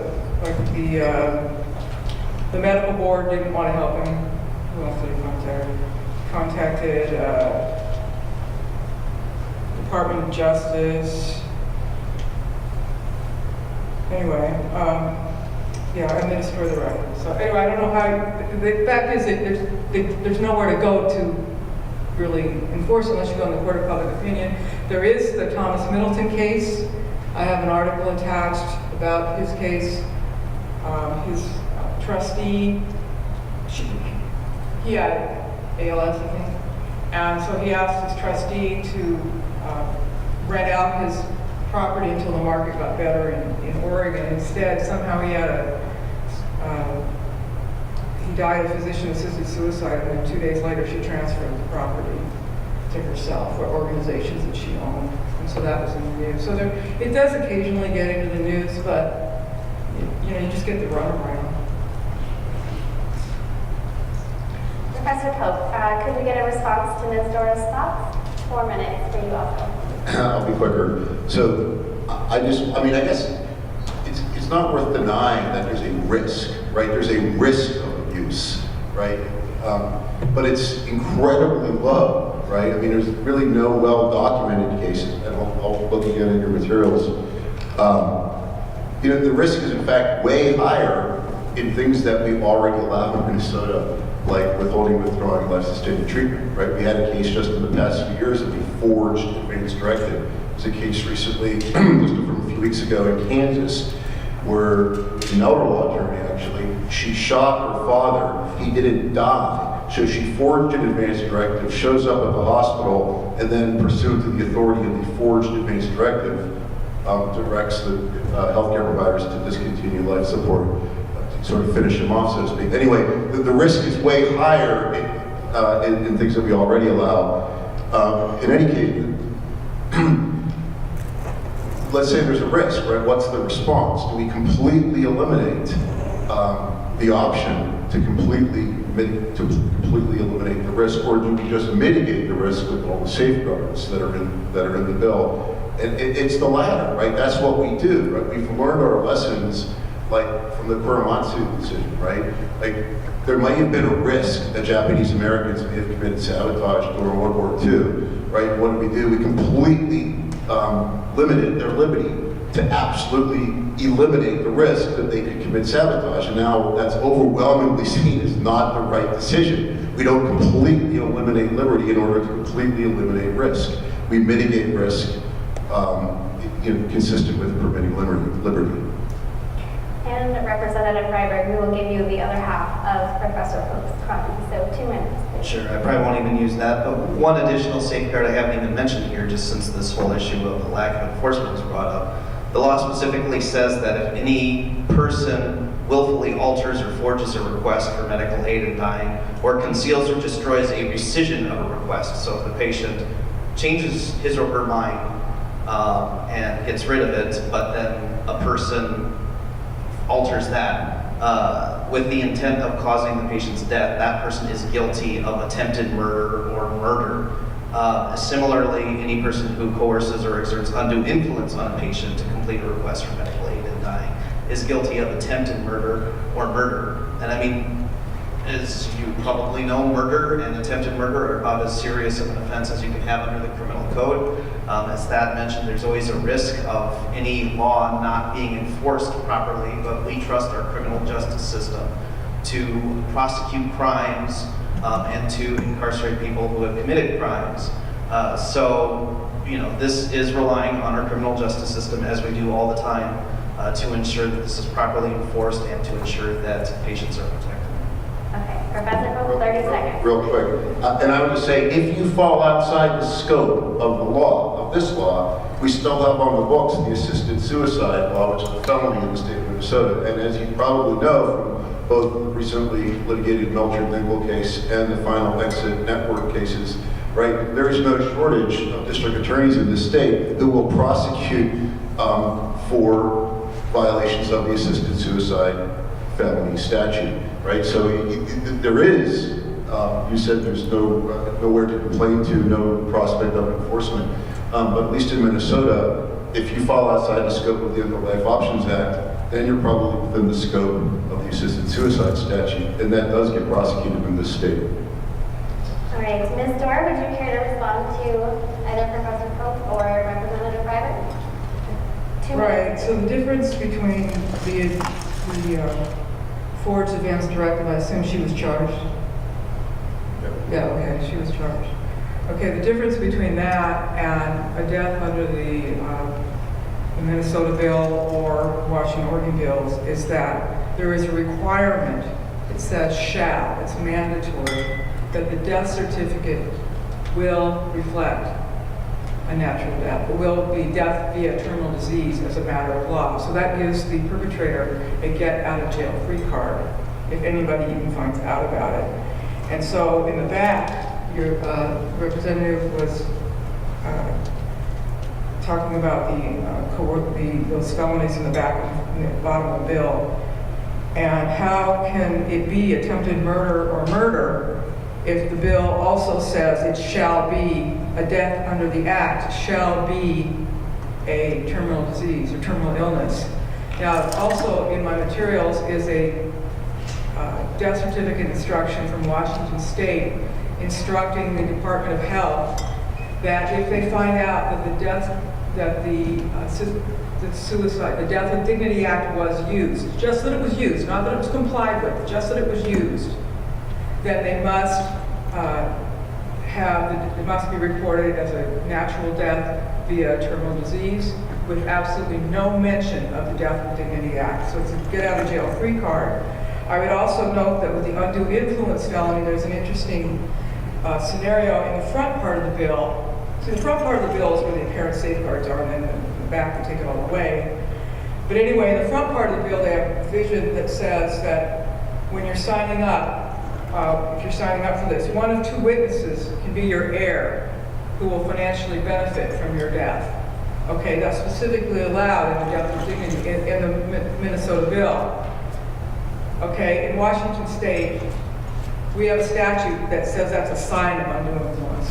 medical board didn't want to help him. Who else did he contact? Contacted Department of Justice. Anyway, yeah, and then it's further right. So anyway, I don't know how, the fact is that there's nowhere to go to really enforce it unless you go in the court of public opinion. There is the Thomas Middleton case. I have an article attached about his case. His trustee, he had ALS, I think, and so he asked his trustee to rent out his property until the market got better in Oregon. Instead, somehow he had he died of physician-assisted suicide, and then 2 days later she transferred the property to herself or organizations that she owned. And so that was in the news. So it does occasionally get into the news, but you know, you just get the runaround. Professor Pope, could we get a response to Ms. Dore's thoughts? 4 minutes for you also. I'll be quicker. So I guess it's not worth denying that there's a risk, right? There's a risk of abuse, right? But it's incredibly low, right? I mean, there's really no well-documented cases, and I'll look again in your materials. You know, the risk is in fact way higher in things that we already allow in Minnesota, like withholding, withdrawing, life-sustaining treatment, right? We had a case just in the past few years that we forged advance directive. There's a case recently, just from a few weeks ago in Kansas, where an elder law attorney actually, she shot her father, he didn't die, so she forged an advance directive, shows up at the hospital, and then pursuant to the authority of the forged advance directive, directs the healthcare providers to discontinue life support, to sort of finish him off, so to speak. Anyway, the risk is way higher in things that we already allow. In any case, let's say there's a risk, right? What's the response? Do we completely eliminate the option to completely eliminate the risk, or do we just mitigate the risk with all the safeguards that are in the bill? And it's the latter, right? That's what we do, right? We've learned our lessons, like from the Kuramatsu decision, right? Like there might have been a risk that Japanese Americans may have committed sabotage during World War II, right? What do? We completely limited their liberty to absolutely eliminate the risk that they could commit sabotage. And now that's overwhelmingly seen as not the right decision. We don't completely eliminate liberty in order to completely eliminate risk. We mitigate risk consistent with permitting liberty. And Representative Freiberg, we will give you the other half of Professor Pope's copy, so 2 minutes. Please. Sure, I probably won't even use that, but one additional safeguard I haven't even mentioned here, just since this whole issue of the lack of enforcement was brought up. The law specifically says that if any person willfully alters or forges a request for medical aid in dying, or conceals or destroys a rescission of a request, so if the patient changes his or her mind and gets rid of it, but then a person alters that with the intent of causing the patient's death, that person is guilty of attempted murder or murder. Similarly, any person who coerces or exerts undue influence on a patient to complete a request for medical aid in dying is guilty of attempted murder or murder. And I mean, as you probably know, murder and attempted murder are about as serious of an offense as you can have under the criminal code. As Thad mentioned, there's always a risk of any law not being enforced properly, but we trust our criminal justice system to prosecute crimes and to incarcerate people who have committed crimes. So, this is relying on our criminal justice system, as we do all the time, to ensure that this is properly enforced and to ensure that patients are protected. Okay, Professor Pope, 30 seconds. Real quick. And I would just say, if you fall outside the scope of the law, of this law, we still have on the books the assisted suicide law, which is a felony in the state of Minnesota. And as you probably know from both the recently litigated Melcher-Dingle case and the final exit network cases, right, there is no shortage of district attorneys in this state who will prosecute for violations of the assisted suicide felony statute, right? So there is, you said there's nowhere to complain to, no prospect of enforcement, but at least in Minnesota, if you fall outside the scope of the End of Life Options Act, then you're probably within the scope of the assisted suicide statute, and that does get prosecuted in this state. All right, Ms. Dore, would you care to respond to either Professor Pope or Representative Freiberg? 2 minutes. Right, so the difference between the Ford's advance directive, I assume she was charged? Yeah, okay, she was charged. Okay, the difference between that and a death under the Minnesota bill or Washington, Oregon bills is that there is a requirement, it says shall, it's mandatory, that the death certificate will reflect a natural death. It will be death via terminal disease as a matter of law. So that gives the perpetrator a get out of jail free card if anybody even finds out about it. And so in the back, your representative was talking about those felonies in the back in the bottom of the bill. And how can it be attempted murder or murder if the bill also says it shall be a death under the act, shall be a terminal disease or terminal illness. Now, also in my materials is a death certificate instruction from Washington State instructing the Department of Health that if they find out that the Death with Dignity Act was used, just that it was used, not that it was complied with, just that it was used, that they must it must be reported as a natural death via terminal disease with absolutely no mention of the Death with Dignity Act. So it's a get out of jail free card. I would also note that with the undue influence felony, there's an interesting scenario in the front part of the bill. See, the front part of the bill is where the apparent safeguards are, and then in the back we take it all away. But anyway, in the front part of the bill, they have a provision that says that when you're signing up, if you're signing up for this, one of two witnesses can be your heir who will financially benefit from your death. Okay, that's specifically allowed in the Death with Dignity in the Minnesota bill. Okay, in Washington State, we have a statute that says that's a sign of undue influence.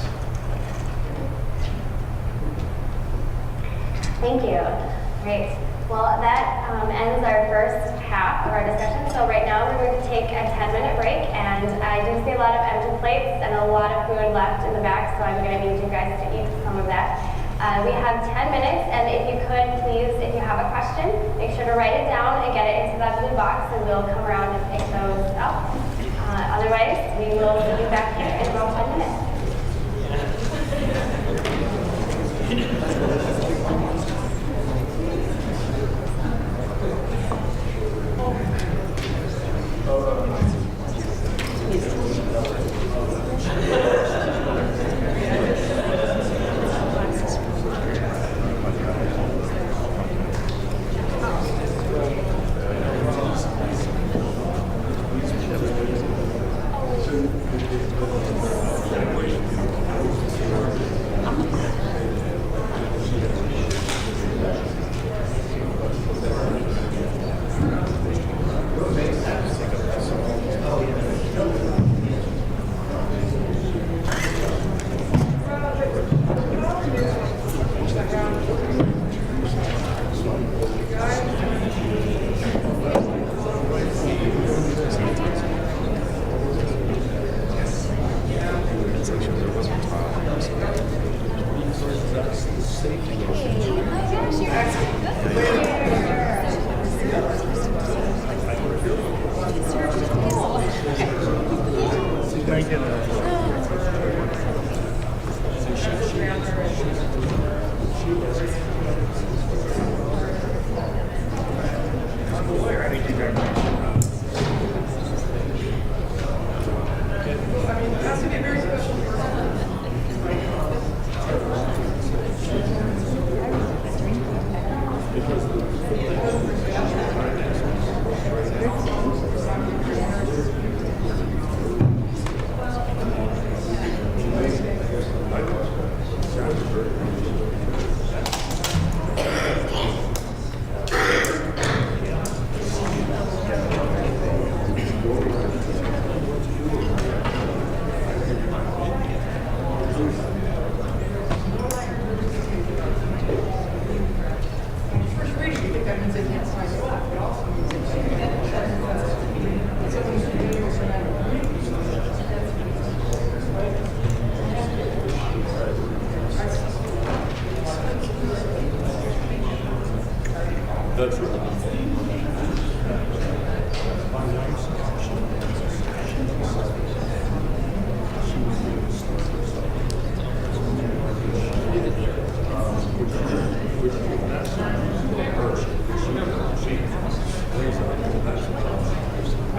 Thank you. Great. Well, that ends our first half of our discussion. So right now we're going to take a 10-minute break, and I do see a lot of empty plates and a lot of food left in the back, so I'm going to need you guys to eat some of that. We have 10 minutes, and if you could, please, if you have a question, make sure to write it down and get it into that blue box, and we'll come around and pick those up. Otherwise, we will see you back here in about 10 minutes.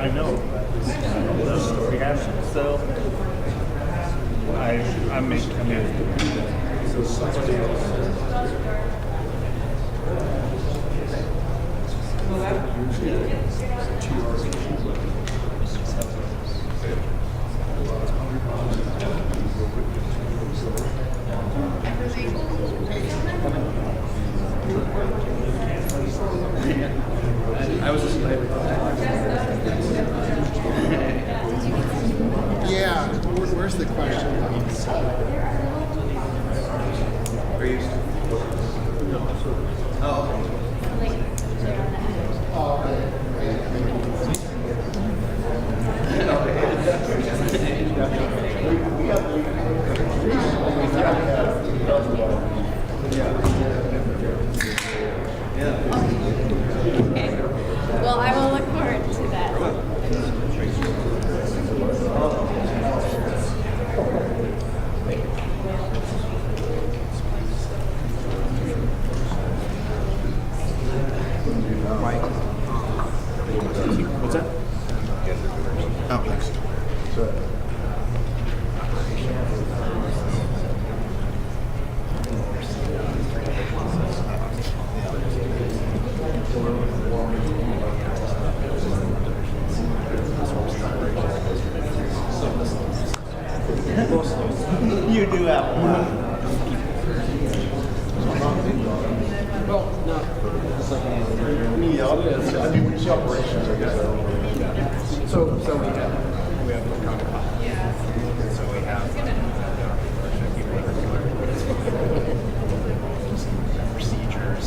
I know. We have so I mean so somebody else. I was just like, yeah, where's the question? are you? Oh, Well, I will look forward to that. What's that? Oh, next. You do have one. I mean, when you see operations, I guess I don't really. So we have the counterpart. So we have procedures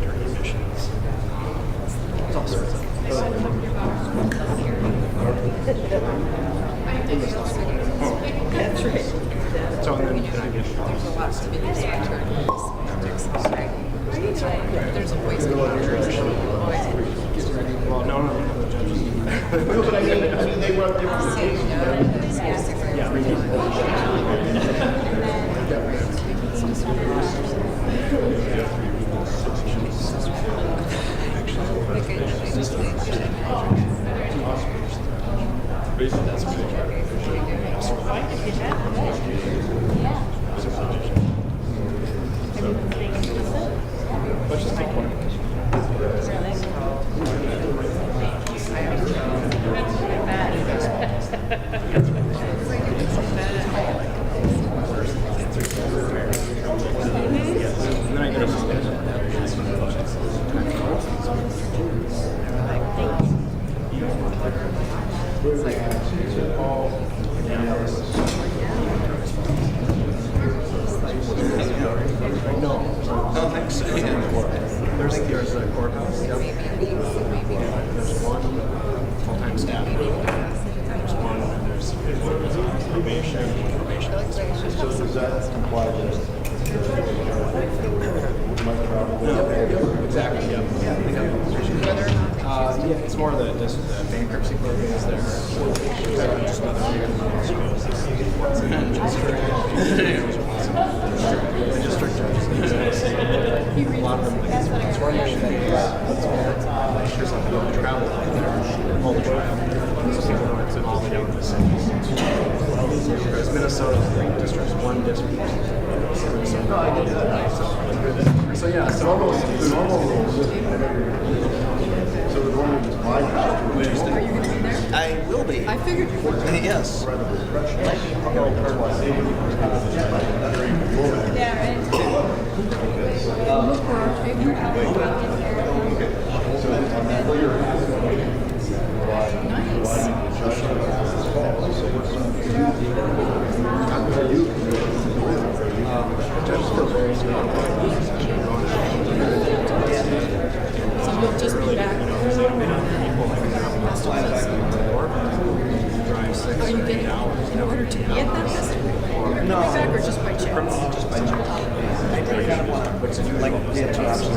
during missions. It's all sorts of things. That's right. So and then can I get There's a lot to be researched. There's a voice control. well no the judges. But I mean, they were Let's just take one. And then I get No, thanks. There's a courthouse. Yep. There's one full-time staff. There's one, and there's probation. So does that imply that Exactly, yeah. Yeah, it's more the bankruptcy court is there. Just another the district judges. A lot of them, it's running there's something about travel out there, all the trial. So people know it's all the way down to the cities. Whereas Minnesota's 3 districts, 1 district. So yeah, so normal rules? So the normal is my Are you going to be there? I will be. I figured you would. Yes. Yeah, right. Look for our table. So you'll just be back. Are you getting in order to be at that festival? No. Back or just by chance? Just by chance. Like, we have 2 options.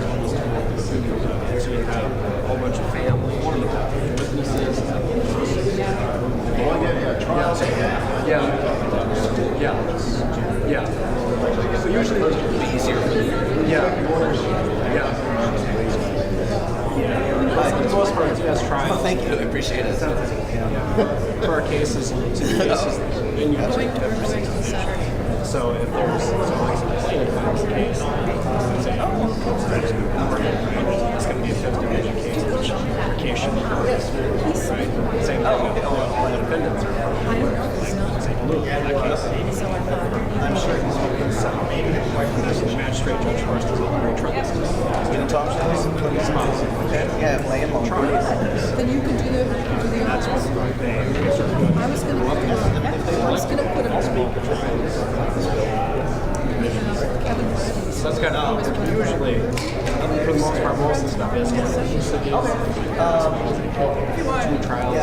So you have a whole bunch of family, witnesses. trials. Yeah. So usually it's easier. Yeah. But for the most part, it's best trying. Oh, thank you. I appreciate it. For our cases, then you have to Saturday. So if there's like a plaintiff files a case, say, it's going to be a 50-page case, vacation, right? Same thing, all the defendants are say, look, in that case, I'm sure he's the magistrate judge first is very troublesome. He's going to talk to us. Okay. Yeah, play him on. Then you can do the That's honors. what they I was going to put him Kevin. So that's kind of usually, for the most part, most of the stuff is two trials.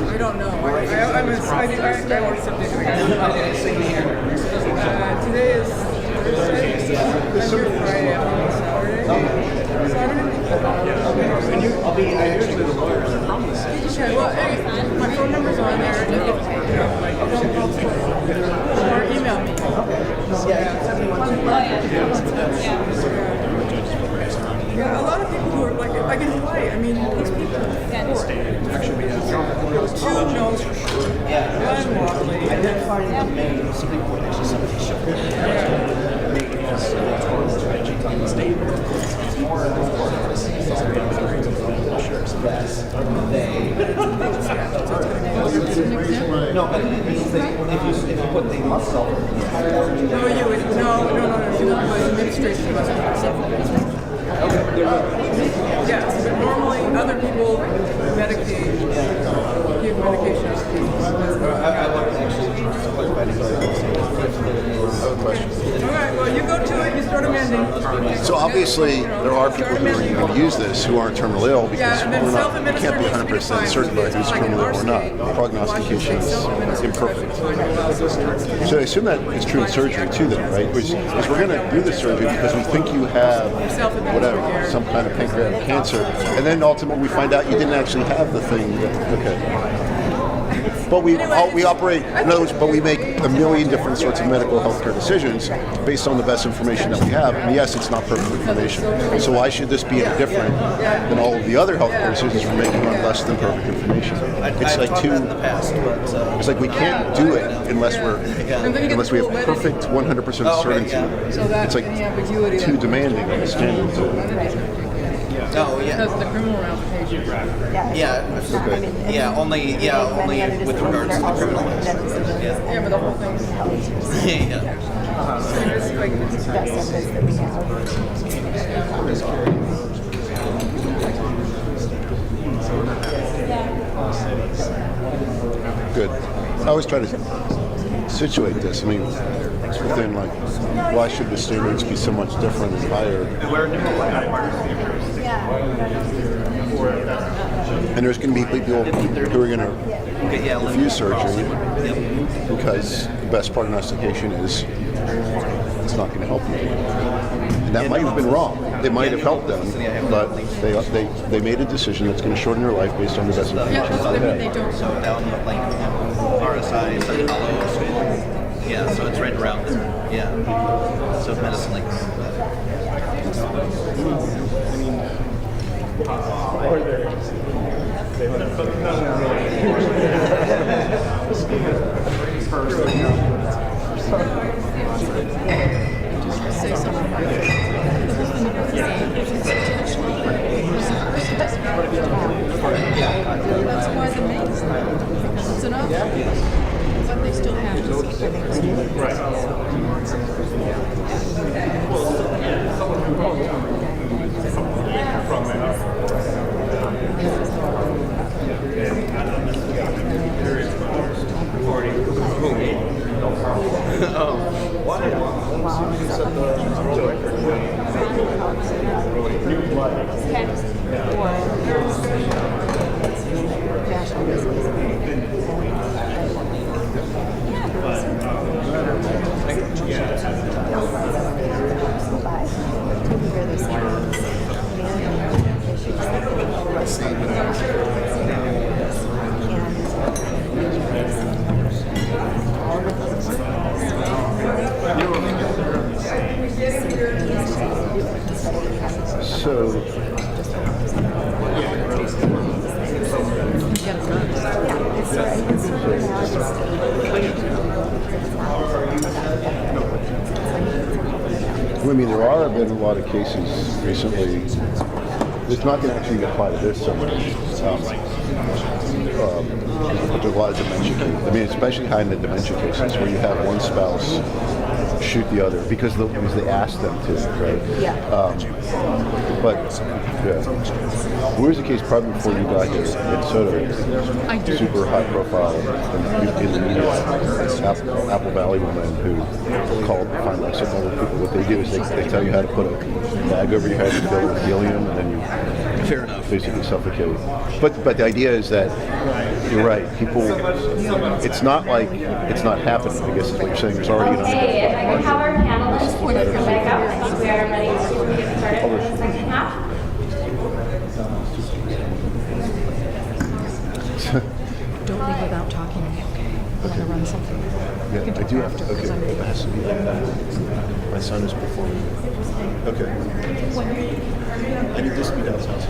I don't know. I want something to today is Thursday. I'm here Friday. I'm Saturday. And usually the lawyers are from the city. Okay, well, hey, my phone number's on there. Or email me. Yeah, a lot of people who are like in Hawaii. I mean, these people. Actually, we have 2 knows for sure. One Walkley. I didn't find the main Supreme Court actually somebody showed making us on the state. It's more of the court No, but it means that if you put the must sell No, you would no. My administration wasn't. Yes, but normally other people give medication. I looked actually have a question. All right, well, you go to it, you start amending. So obviously, there are people who are going to use this who aren't terminally ill because Yeah, and then we can't be self-administered needs to be 100% certain about who's defined. Like in terminally our ill or state, not. Prognostication is imperfect. So I assume that is true in surgery too, then, right? Because we're going to do the surgery because we think you have whatever, some kind of pancreatic cancer, and then ultimately we find out you didn't actually have the thing. Okay. But we operate, in other words, but we make a million different sorts of medical healthcare decisions based on the best information that we have. And yes, it's not perfect information. So why should this be any different than all of the other healthcare decisions we're making on less than perfect information? It's like it's like we can't do it unless we have perfect 100% certainty. So that It's like any ambiguity too demanding of a standard. No, yeah. Because the criminal ramifications. Only with regards to the criminal aspect. Yeah, but the whole thing's. Good. I always try to situate this. I mean, within like, why should the standards be so much different and higher? And there's going to be people who are going to refuse surgery because the best prognostication is it's not going to help you. And that might have been wrong. It might have helped them, but they made a decision that's going to shorten their life based on the best information. They don't. So down like RSI, Sun Hollow School. Yeah, so it's right around there. Yeah. So medicine links. Say something. That's why the main is there, because it's an option. But they still have to keep their I mean, there have been a lot of cases recently. It's not going to actually apply to this so much. But there's a lot of dementia cases. I mean, especially high in the dementia cases where you have one spouse shoot the other because they asked them to, right? But where's the case probably before you got here in Minnesota? Super high profile in the media. Apple Valley woman who called to find out some other people. What they do is they tell you how to put a bag over your head and fill it with helium, and then you basically suffocate. But the idea is that you're right. People, it's not like it's not happening. I guess is what you're saying. There's already Okay, if I could have our panelists come back up, I think we are ready to get started in the second half. Don't leave without talking to me, okay? I want to run something. Yeah, I do have to. Okay, it has to be. My son is performing. Okay. I need this to be downstairs.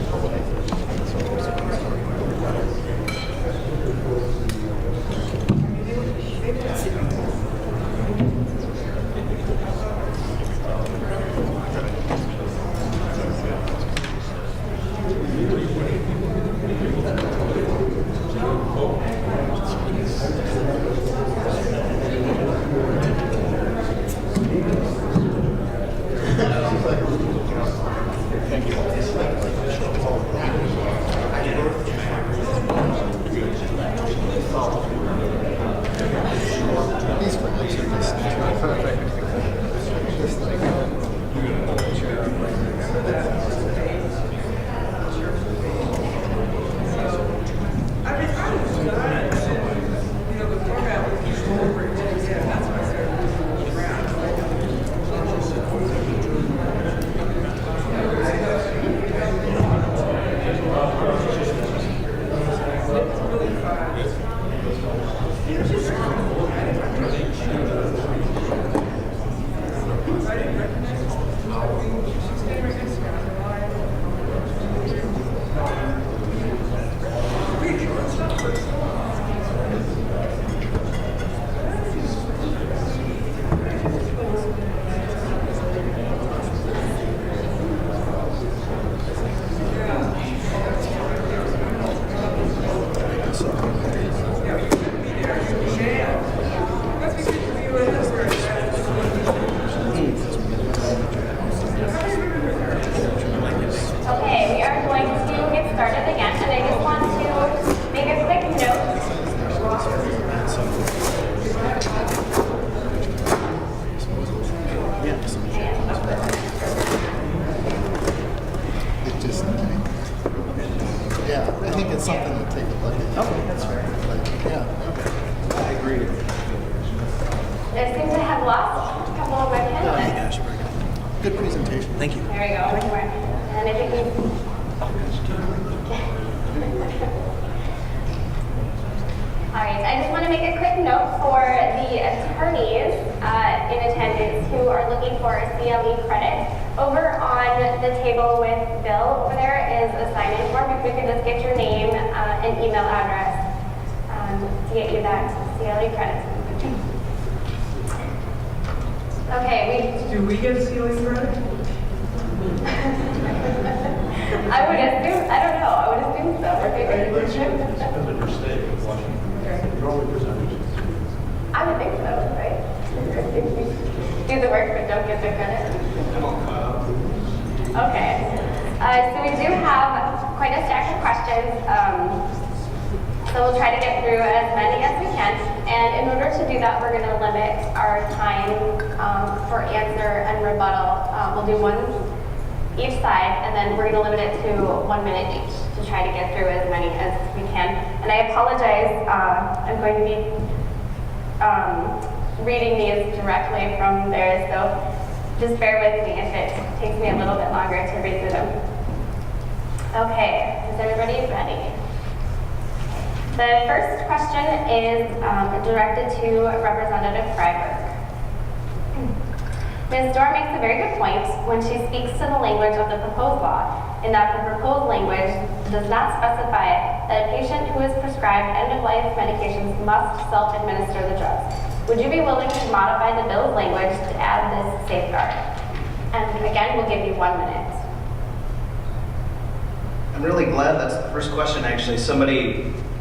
He's Okay, we are going to get started again, and I just want to make a quick note. It just, yeah, I think it's something to take a look at. Okay, that's fair. Yeah. I agree. I seem to have lost a couple of my pens. Oh, yeah, sure. Good presentation. Thank you. There we go. And I think we. All right. I just want to make a quick note for the attorneys in attendance who are looking for a CLE credit. Over on the table with Bill, over there is a sign-in form. If we could just get your name and email address to get you that CLE credit. Okay. Do we get CLE credit? I would assume. I don't know. I would assume so. I would think so, right? Do the work but don't get the credit. Okay. So we do have quite a stack of questions. So we'll try to get through as many as we can. And in order to do that, we're going to limit our time for answer and rebuttal. We'll do one each side, and then we're going to limit it to 1 minute each to try to get through as many as we can. And I apologize. I'm going to be reading these directly from there, so just bear with me if it takes me a little bit longer to read through them. Okay, is everybody ready? The first question is directed to Representative Freiberg. Ms. Dore makes a very good point when she speaks to the language of the proposed law, in that the proposed language does not specify that a patient who is prescribed end-of-life medications must self-administer the drugs. Would you be willing to modify the bill's language to add this safeguard? And again, we'll give you 1 minute. I'm really glad that's the first question, actually.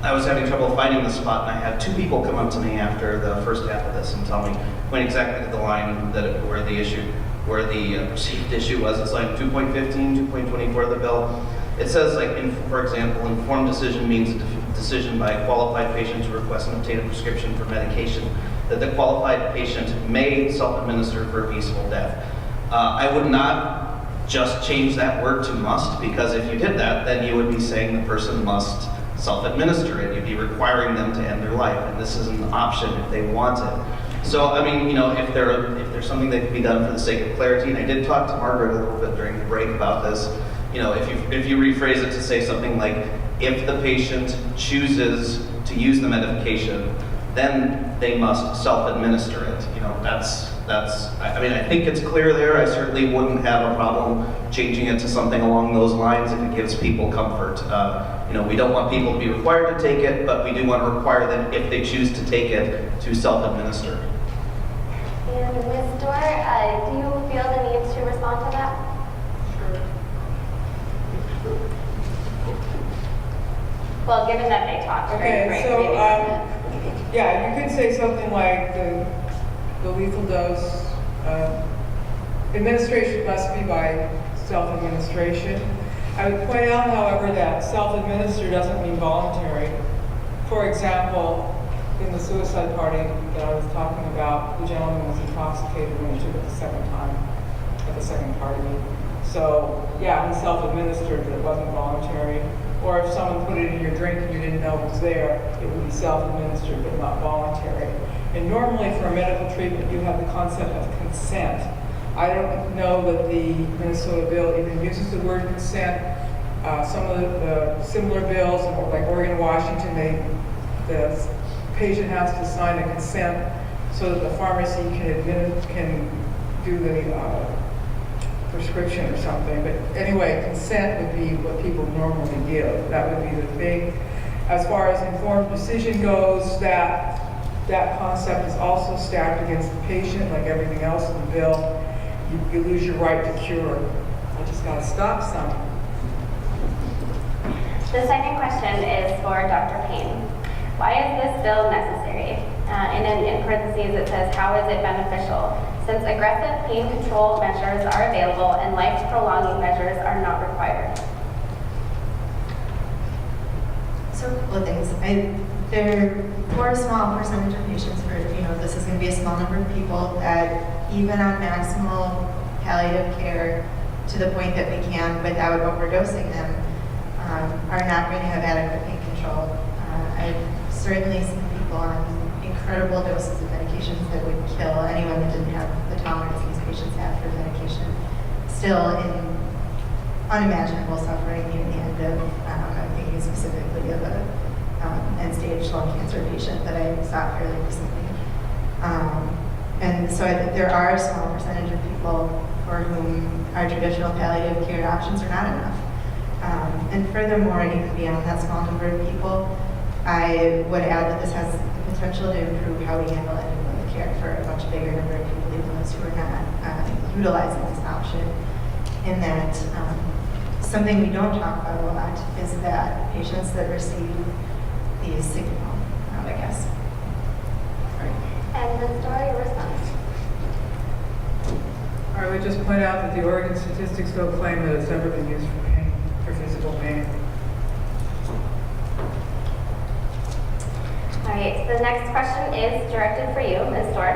I was having trouble finding the spot, and I had 2 people come up to me after the first half of this and tell me, point exactly to the line where the perceived issue was. It's line 2.15, 2.24 of the bill. It says, like, for example, informed decision means a decision by a qualified patient to request and obtain a prescription for medication that the qualified patient may self-administer for a peaceful death. I would not just change that word to must, because if you did that, then you would be saying the person must self-administer it. You'd be requiring them to end their life, and this is an option if they want it. So, I mean, you know, if there's something that can be done for the sake of clarity, and I did talk to Margaret a little bit during the break about this, you know, if you rephrase it to say something like, if the patient chooses to use the medication, then they must self-administer it. You know, I mean, I think it's clear there. I certainly wouldn't have a problem changing it to something along those lines if it gives people comfort. You know, we don't want people to be required to take it, but we do want to require them, if they choose to take it, to self-administer. And Ms. Dore, do you feel the need to respond to that? Well, given that they talked very Okay, so, yeah, you could say something like the lethal dose, administration must be by self-administration. I would point out, however, that self-administer doesn't mean voluntary. For example, in the suicide party that I was talking about, the gentleman was intoxicated when he took it the second time at the second party. So, yeah, he self-administered, but it wasn't voluntary. Or if someone put it in your drink and you didn't know it was there, it would be self-administered but not voluntary. And normally for a medical treatment, you have the concept of consent. I don't know that the Minnesota bill even uses the word consent. Some of the similar bills, like Oregon and Washington, the patient has to sign a consent so that the pharmacy can do the prescription or something. But anyway, consent would be what people normally give. That would be the thing. As far as informed decision goes, that concept is also stacked against the patient, like everything else in the bill. You lose your right to cure. I just got to stop some. The second question is for Dr. Payne. Why is this bill necessary? And then in parentheses it says, how is it beneficial? Since aggressive pain control measures are available and life-prolonging measures are not required. So a couple of things. For a small percentage of patients, this is going to be a small number of people that even on maximal palliative care to the point that we can without overdosing them, are not going to have adequate pain control. I've certainly seen people on incredible doses of medications that would kill anyone that didn't have the tolerance these patients have for medication, still in unimaginable suffering near the end of, I'm thinking specifically of a end-stage lung cancer patient that I saw fairly recently. And so there are a small percentage of people for whom our traditional palliative care options are not enough. And furthermore, even beyond that small number of people, I would add that this has the potential to improve how we handle end-of-life care for a much bigger number of people, even those who are not utilizing this option. In that, something we don't talk about a lot is that patients that receive these signal, I guess. And Ms. Dore, your response. I would just point out that the Oregon statistics don't claim that it's ever been used for pain, for physical pain. All right, the next question is directed for you, Ms. Dore.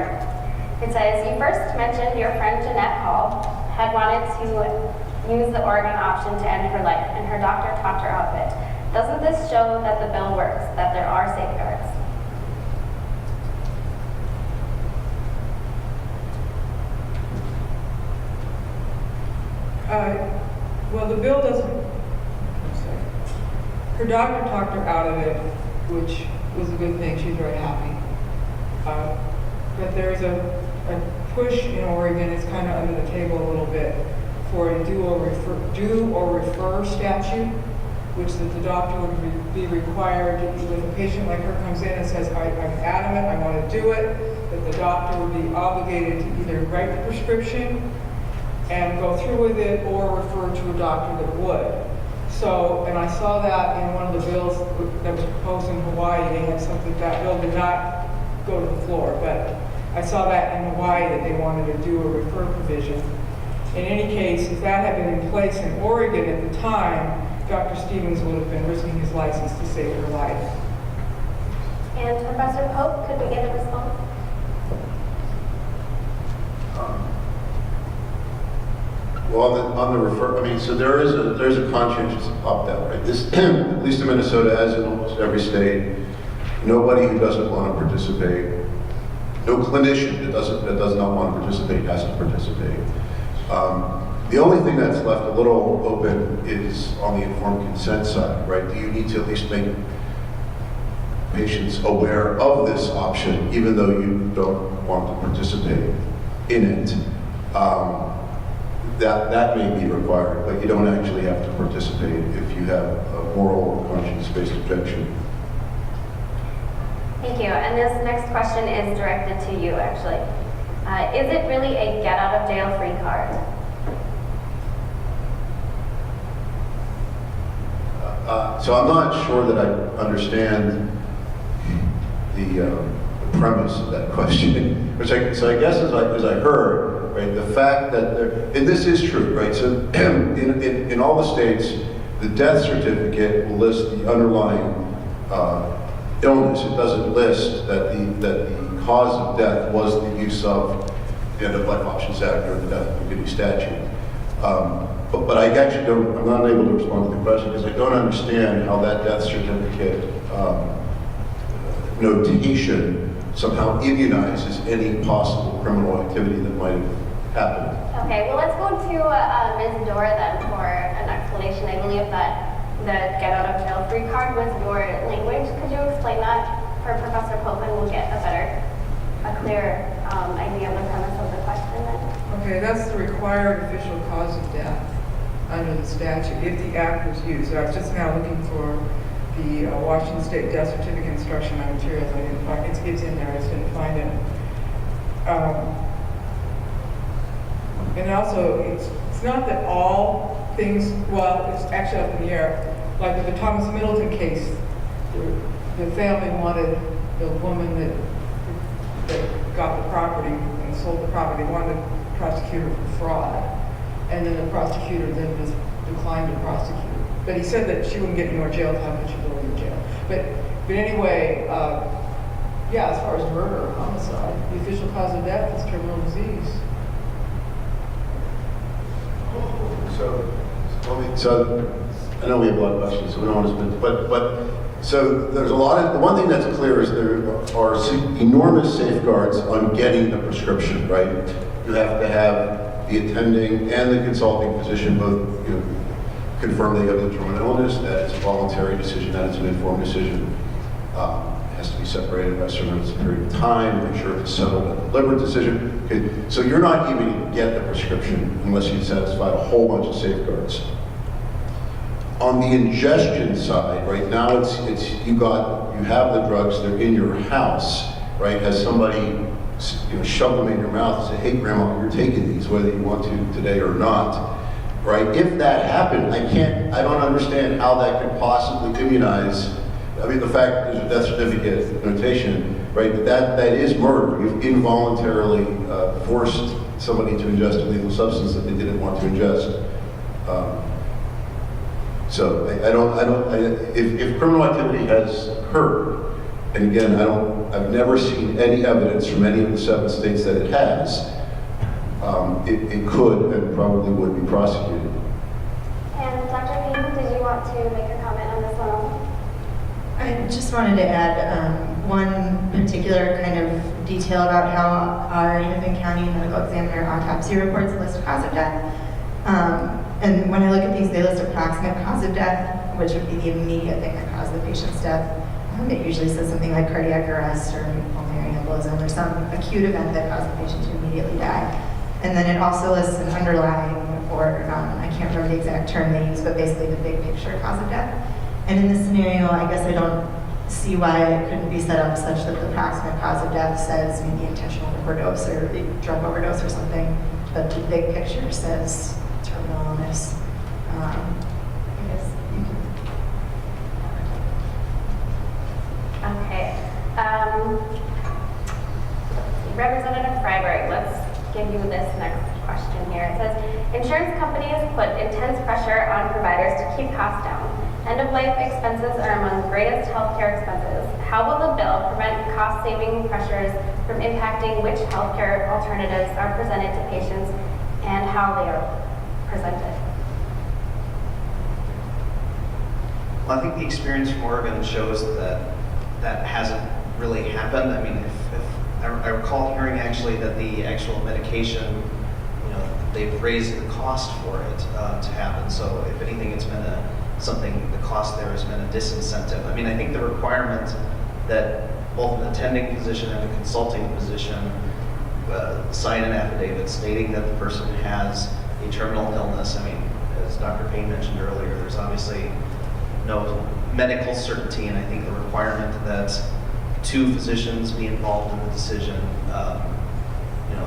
It says, you first mentioned your friend Jeanette Hall had wanted to use the Oregon option to end her life, and her doctor talked her out of it. Doesn't this show that the bill works, that there are safeguards? Well, the bill doesn't. Her doctor talked her out of it, which was a good thing. She's very happy. But there's a push in Oregon. It's kind of under the table a little bit for a do or refer statute, which that the doctor would be required to, if a patient like her comes in and says, I'm adamant, I want to do it, that the doctor would be obligated to either write the prescription and go through with it or refer to a doctor that would. So, and I saw that in one of the bills that was proposed in Hawaii. They had something, that bill did not go to the floor, but I saw that in Hawaii that they wanted to do a refer provision. In any case, if that had been in place in Oregon at the time, Dr. Stevens would have been risking his license to save her life. And Professor Pope, could we get a response? Well, on the refer, I mean, so there's a conscientious opt-out, right? This, at least in Minnesota, as in almost every state, nobody who doesn't want to participate, no clinician that does not want to participate has to participate. The only thing that's left a little open is on the informed consent side, right? Do you need to at least make patients aware of this option, even though you don't want to participate in it? That may be required, but you don't actually have to participate if you have a moral or conscience-based objection. Thank you. And this next question is directed to you, actually. Is it really a get-out-of-jail-free card? So I'm not sure that I understand the premise of that question. So I guess as I heard, right, the fact that and this is true, right? So in all the states, the death certificate will list the underlying illness. It doesn't list that the cause of death was the use of the End-of-Life Options Act or the Death Penalty Statute. But I actually I'm not able to respond to the question because I don't understand how that death certificate notation somehow immunizes any possible criminal activity that might have happened. Okay, well, let's go to Ms. Dore then for an explanation. I believe that the get-out-of-jail-free card was your language. Could you explain that for Professor Popeman, we'll get a clearer idea of the premise of the question then. Okay, that's the required official cause of death under the statute, if the act was used. So I was just now looking for the Washington State Death Certificate Instruction on Materials. I didn't find it. It's in there. I just didn't find it. And also, it's not that all things, well, it's actually up in the air. Like with the Thomas Middleton case, the family wanted the woman that got the property and sold the property, wanted to prosecute her for fraud. And then the prosecutor then just declined to prosecute. But he said that she wouldn't get any more jail time, but she'd go to jail. But anyway, yeah, as far as murder or homicide, the official cause of death is terminal disease. So I know we have a lot of questions, so we don't want to spend, but so there's a lot of, the one thing that's clear is there are enormous safeguards on getting the prescription, right? You have to have the attending and the consulting physician both, confirm they have the terminal illness, that it's a voluntary decision, that it's an informed decision. It has to be separated by a certain period of time, make sure it's a settled and deliberate decision. Okay. So you're not even going to get the prescription unless you satisfy a whole bunch of safeguards. On the ingestion side, right now you have the drugs, they're in your house, right? Has somebody shove them in your mouth and say, hey grandma, you're taking these whether you want to today or not, right? If that happened, I don't understand how that could possibly immunize. I mean, the fact that there's a death certificate notation, right? That is murder. You've involuntarily forced somebody to ingest a lethal substance that they didn't want to ingest. So if criminal activity has occurred, and again, I've never seen any evidence from any of the 7 states that it has, it could and probably would be prosecuted. And Dr. Payne, did you want to make a comment on this one? I just wanted to add one particular kind of detail about how our Hennepin County Medical Examiner autopsy reports list cause of death. And when I look at these, they list approximate cause of death, which would be the immediate thing that caused the patient's death. It usually says something like cardiac arrest or pulmonary embolism or some acute event that caused the patient to immediately die. And then it also lists an underlying, or I can't remember the exact term they use, but basically the big picture cause of death. And in this scenario, I guess I don't see why it couldn't be set up such that the approximate cause of death says maybe intentional overdose or drug overdose or something, but the big picture says terminal illness. I guess you can. Okay. Representative Freiberg, let's give you this next question here. It says, insurance companies put intense pressure on providers to keep costs down. End-of-life expenses are among the greatest healthcare expenses. How will the bill prevent cost-saving pressures from impacting which healthcare alternatives are presented to patients and how they are presented? Well, I think the experience from Oregon shows that that hasn't really happened. I mean, if I recall hearing actually that the actual medication, they've raised the cost for it to happen. So if anything, it's been the cost there has been a disincentive. I mean, I think the requirement that both an attending physician and a consulting physician sign an affidavit stating that the person has a terminal illness. I mean, as Dr. Payne mentioned earlier, there's obviously no medical certainty, and I think the requirement that 2 physicians be involved in the decision,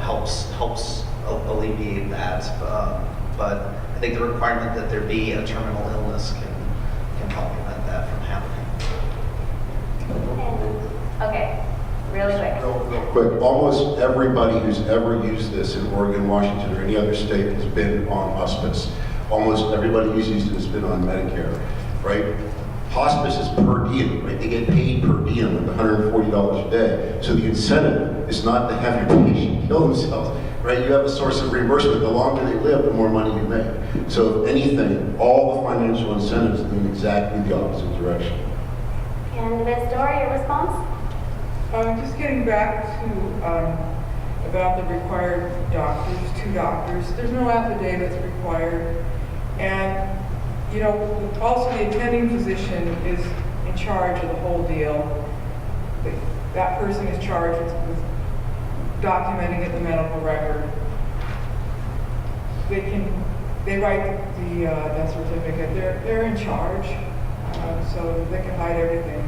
helps alleviate that. But I think the requirement that there be a terminal illness can help prevent that from happening. Okay, really quick. Real quick, almost everybody who's ever used this in Oregon, Washington, or any other state has been on hospice. Almost everybody who's used it has been on Medicare, right? Hospice is per diem, right? They get paid per diem, like $140 a day. So the incentive is not to have your patient kill themselves, right? You have a source of reimbursement. The longer they live, the more money you make. So if anything, all the financial incentives move exactly the opposite direction. And Ms. Dore, your response? Just getting back to about the required doctors, 2 doctors. There's no affidavits required. And also the attending physician is in charge of the whole deal. But that person is charged with documenting it in the medical record. They write the death certificate. They're in charge, so they can hide everything.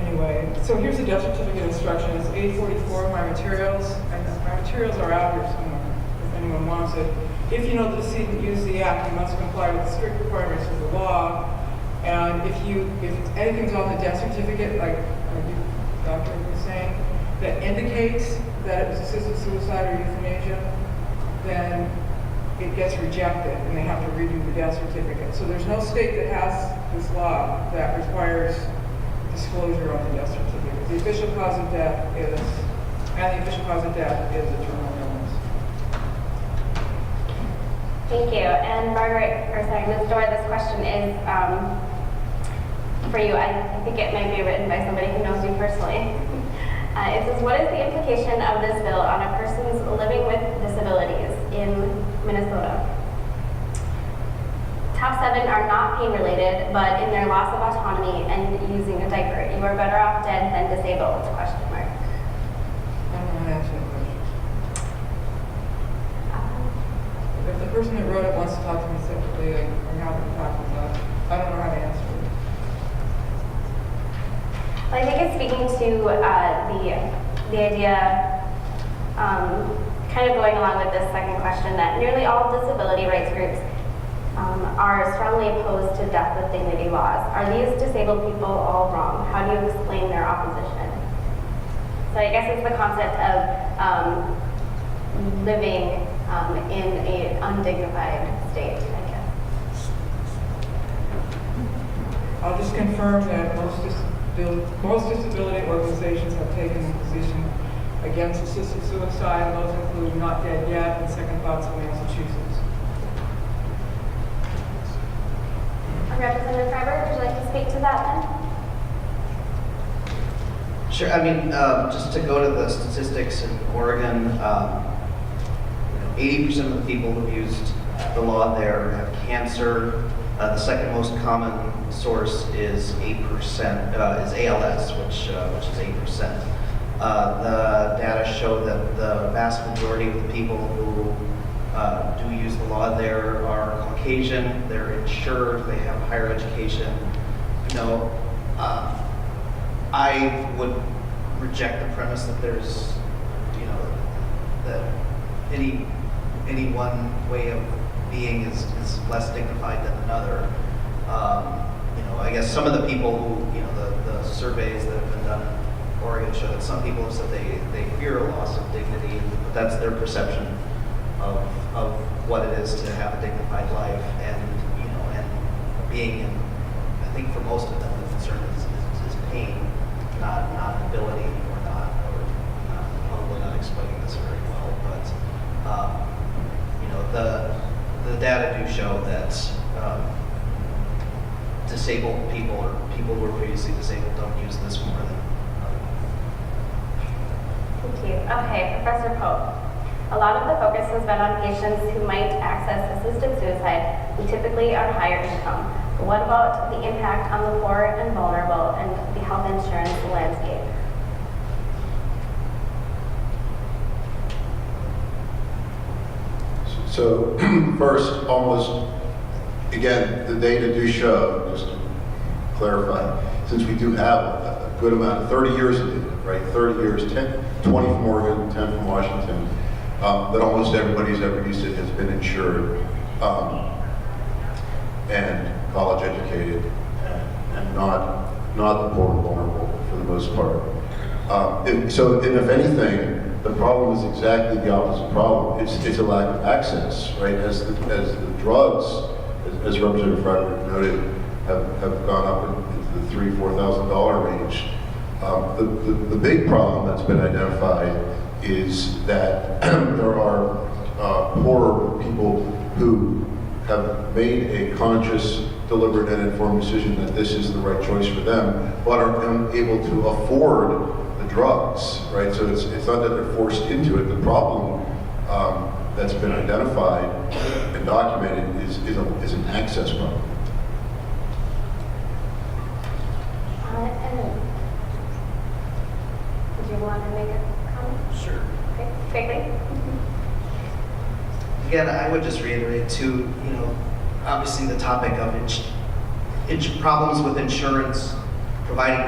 Anyway, so here's the death certificate instruction. It's 844 of my materials, and my materials are out here somewhere if anyone wants it. If you know the decedent used the act, you must comply with the strict requirements of the law. And if anything's on the death certificate, like the doctor was saying, that indicates that it was assisted suicide or euthanasia, then it gets rejected and they have to redo the death certificate. So there's no state that has this law that requires disclosure on the death certificate. The official cause of death is a terminal illness. Thank you. And Ms. Dore, this question is for you. I think it might be written by somebody who knows you personally. It says, what is the implication of this bill on a person's living with disabilities in Minnesota? Top 7 are not pain related, but in their loss of autonomy and using a diaper. You are better off dead than disabled, question mark. I don't know how to answer that question. If the person that wrote it wants to talk to me separately, I'm happy to talk about it. I don't know how to answer it. Well, I think it's speaking to the idea, kind of going along with this second question, that nearly all disability rights groups are strongly opposed to death with dignity laws. Are these disabled people all wrong? How do you explain their opposition? So I guess it's the concept of living in an undignified state, I guess. I'll just confirm that most disability organizations have taken the position against assisted suicide. Those include Not Dead Yet and Second Thoughts of Massachusetts. Representative Freiberg, would you like to speak to that then? Sure. I mean, just to go to the statistics in Oregon, 80% of the people who used the law there have cancer. The second most common source is 8%, is ALS, which is 8%. The data show that the vast majority of the people who do use the law there are Caucasian, they're insured, they have higher education. I would reject the premise that there's, that any one way of being is less dignified than another. I guess some of the people who, the surveys that have been done in Oregon show that some people have said they fear a loss of dignity, but that's their perception of what it is to have a dignified life, and being in, I think for most of them the concern is pain, not ability, or probably not explaining this very well, but the data do show that disabled people or people who are previously disabled don't use this more than Thank you. Okay, Professor Pope. A lot of the focus has been on patients who might access assisted suicide, who typically are higher income. But what about the impact on the poor and vulnerable and the health insurance landscape? So first, again, the data do show, just to clarify, since we do have a good amount, 30 years of data, right? 30 years, 20 from Oregon, 10 from Washington, that almost everybody who's ever used it has been insured and college educated and not the poor and vulnerable for the most part. And if anything, the problem is exactly the opposite problem. It's a lack of access, right? As the drugs, as Representative Freiberg noted, have gone up into the $3,000-4,000 range. The big problem that's been identified is that there are poorer people who have made a conscious, deliberate, and informed decision that this is the right choice for them, but are unable to afford the drugs, right? So it's not that they're forced into it. The problem that's been identified and documented is an access problem. to make a comment? Sure. Okay, quickly. Again, I would just reiterate too, obviously the topic of problems with insurance, providing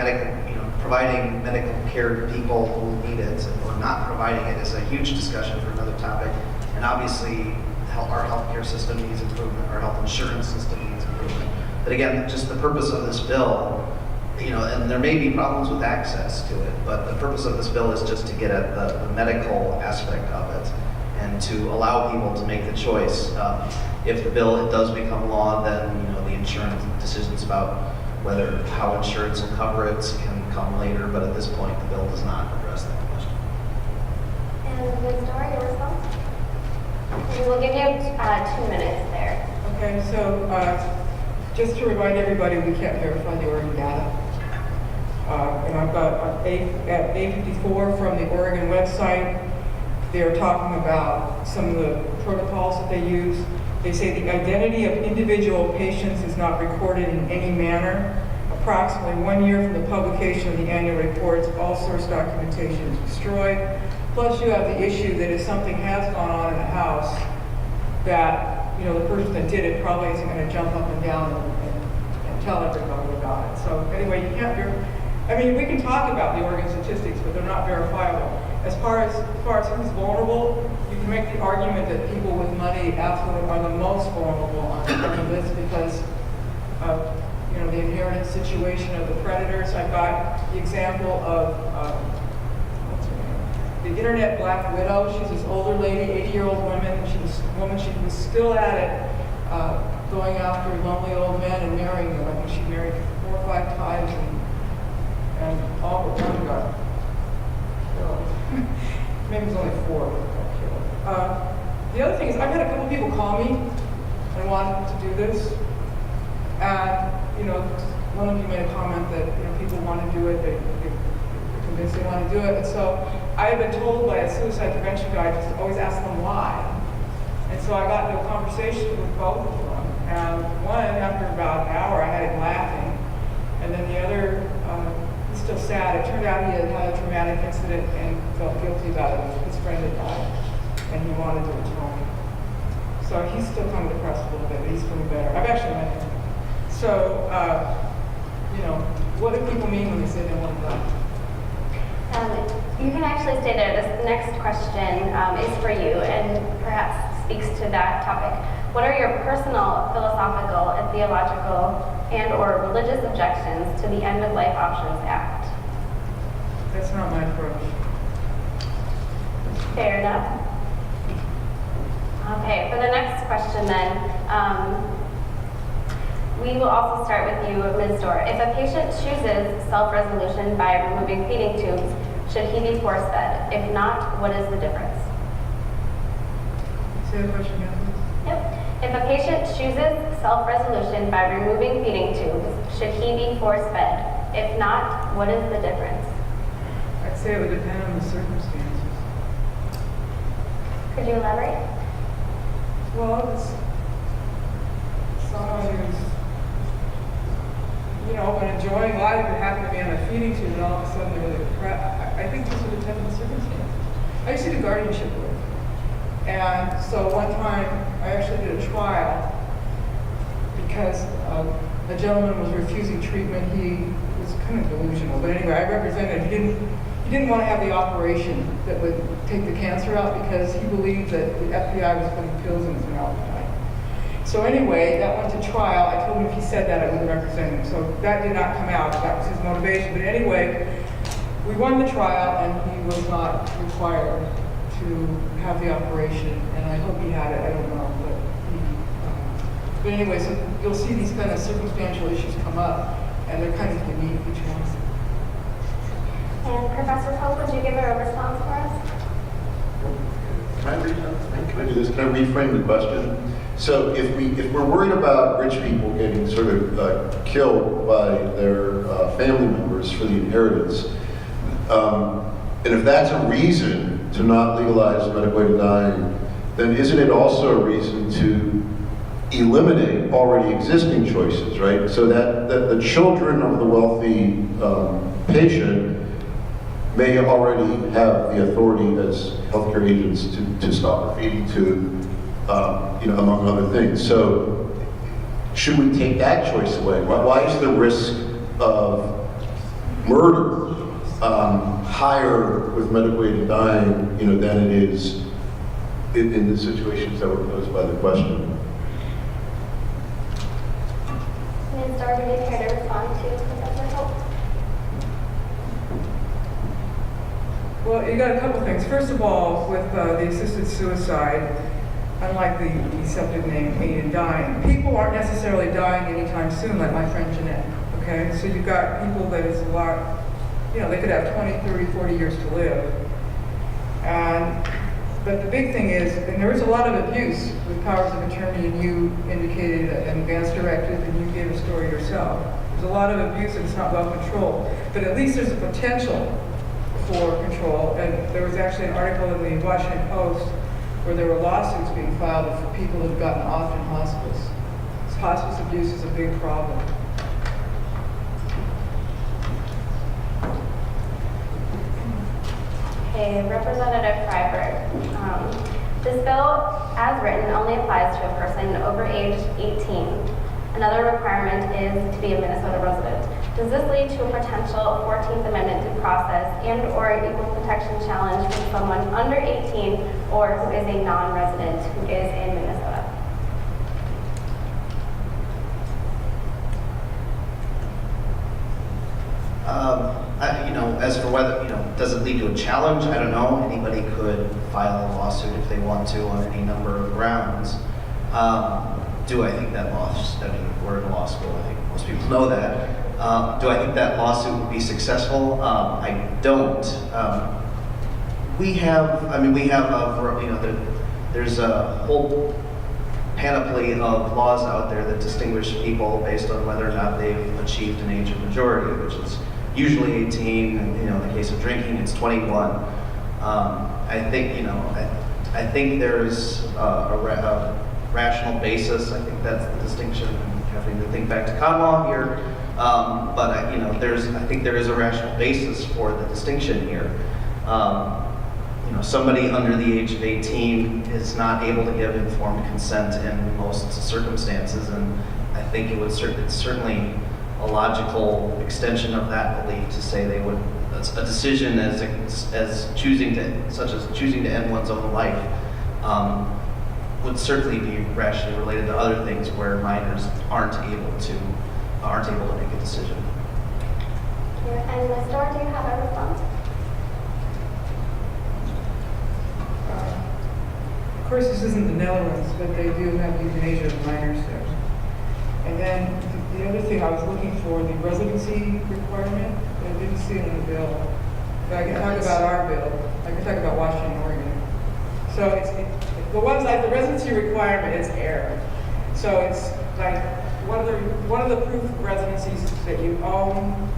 medical care to people who need it, or not providing it is a huge discussion for another topic. And obviously, our healthcare system needs improvement, our health insurance system needs improvement. But again, just the purpose of this bill, and there may be problems with access to it, but the purpose of this bill is just to get at the medical aspect of it and to allow people to make the choice. If the bill does become law, then the insurance decisions about how insurance will cover it can come later, but at this point, the bill does not address that question. And Ms. Dore, your response? And we'll give you 2 minutes there. Okay, so just to remind everybody, we can't verify the Oregon data. And I've got at A54 from the Oregon website, they're talking about some of the protocols that they use. They say the identity of individual patients is not recorded in any manner. Approximately 1 year from the publication of the annual reports, all source documentation is destroyed. Plus you have the issue that if something has gone on in the house, that the person that did it probably isn't going to jump up and down and tell everybody about it. So anyway, you can't we can talk about the Oregon statistics, but they're not verifiable. As far as who's vulnerable, you can make the argument that people with money absolutely are the most vulnerable on the list because of the inherited situation of the predators. I've got the example of what's her name? The internet black widow. She's this older lady, 80-year-old woman. She was still at it, going after lonely old men and marrying them. I think she married 4 or 5 times, and all but one got killed. Maybe it was only 4 that got killed. The other thing is, I've had a couple people call me and wanted to do this, and one of you made a comment that people want to do it, they're convinced they want to do it, and so I have been told by a suicide prevention guy just to always ask them why. And so I got into a conversation with both of them, and one, after about an hour, I had him laughing, and then the other, he's still sad. It turned out he had had a traumatic incident and felt guilty about it. His friend had died, and he wanted to atone. So he's still kind of depressed a little bit, but he's feeling better. I've actually met him. So, what do people mean when they say they want to die? You can actually stay there. This next question is for you and perhaps speaks to that topic. What are your personal, philosophical, and theological and/or religious objections to the End of Life Options Act? That's not my approach. Fair enough. Okay, for the next question then, we will also start with you, Ms. Dore. If a patient chooses self-resolution by removing feeding tubes, should he be force-fed? If not, what is the difference? Say the question again, please. Yep. If a patient chooses self-resolution by removing feeding tubes, should he be force-fed? If not, what is the difference? I'd say it would depend on the circumstances. Could you elaborate? Well, it's someone who's, been enjoying life and happen to be on a feeding tube and all of a sudden they're really depressed. I think this would depend on the circumstances. I used to do guardianship work. And so one time I actually did a trial because a gentleman was refusing treatment. He was kind of delusional, but anyway, I represented him. He didn't want to have the operation that would take the cancer out because he believed that the FBI was putting pills in his mouth at night. So anyway, that went to trial. I told him if he said that, I wouldn't represent him. So that did not come out. That was his motivation. But anyway, we won the trial, and he was not required to have the operation. And I hope he had it. I don't know. But anyway, so you'll see these kind of circumstantial issues come up, and they're kind of unique, each one. And Professor Pope, would you give a response for us? Can I do this? Can I reframe the question? So if we're worried about rich people getting sort of killed by their family members for the inheritance, and if that's a reason to not legalize the medical way to dying, then isn't it also a reason to eliminate already existing choices, right? So that the children of the wealthy patient may already have the authority as healthcare agents to stop graffiti, to, among other things. So should we take that choice away? Why is the risk of murder higher with medical aid dying, than it is in the situations that were posed by the question? Ms. Dore, would you care to respond to Professor Hope? Well, you got a couple things. First of all, with the assisted suicide, unlike the deceptive name aid in dying, people aren't necessarily dying anytime soon, like my friend Jeanette, okay? So you've got people that is a lot, they could have 20, 30, 40 years to live. But the big thing is, and there is a lot of abuse with powers of attorney, and you indicated an advance directive, and you gave a story yourself. There's a lot of abuse and it's not well controlled. But at least there's a potential for control. And there was actually an article in the Washington Post where there were lawsuits being filed for people who've gotten off in hospice. Hospice abuse is a big problem. Okay, Representative Freiberg. This bill, as written, only applies to a person over age 18. Another requirement is to be a Minnesota resident. Does this lead to a potential 14th Amendment due process and/or equal protection challenge from someone under 18 or who is a non-resident who is in Minnesota? As for whether, does it lead to a challenge? I don't know. Anybody could file a lawsuit if they want to on any number of grounds. Do I think that we're in law school, I think most people know that. Do I think that lawsuit would be successful? I don't. There's a whole panoply of laws out there that distinguish people based on whether or not they've achieved an age of majority, which is usually 18, and in the case of drinking, it's 21. I think there's a rational basis. I think that's the distinction. I'm having to think back to common law here, but I think there is a rational basis for the distinction here. Somebody under the age of 18 is not able to give informed consent in most circumstances, and I think it's certainly a logical extension of that belief to say they would, a decision as choosing to end one's own life would certainly be rationally related to other things where minors aren't able to make a decision. And Ms. Dore, do you have a response? Of course, this isn't the Netherlands, but they do have euthanasia of minors there. And then the other thing I was looking for, the residency requirement, but I didn't see it in the bill. But I can talk about our bill. I can talk about Washington, Oregon. So the residency requirement is error. So it's like one of the proof of residencies is that you own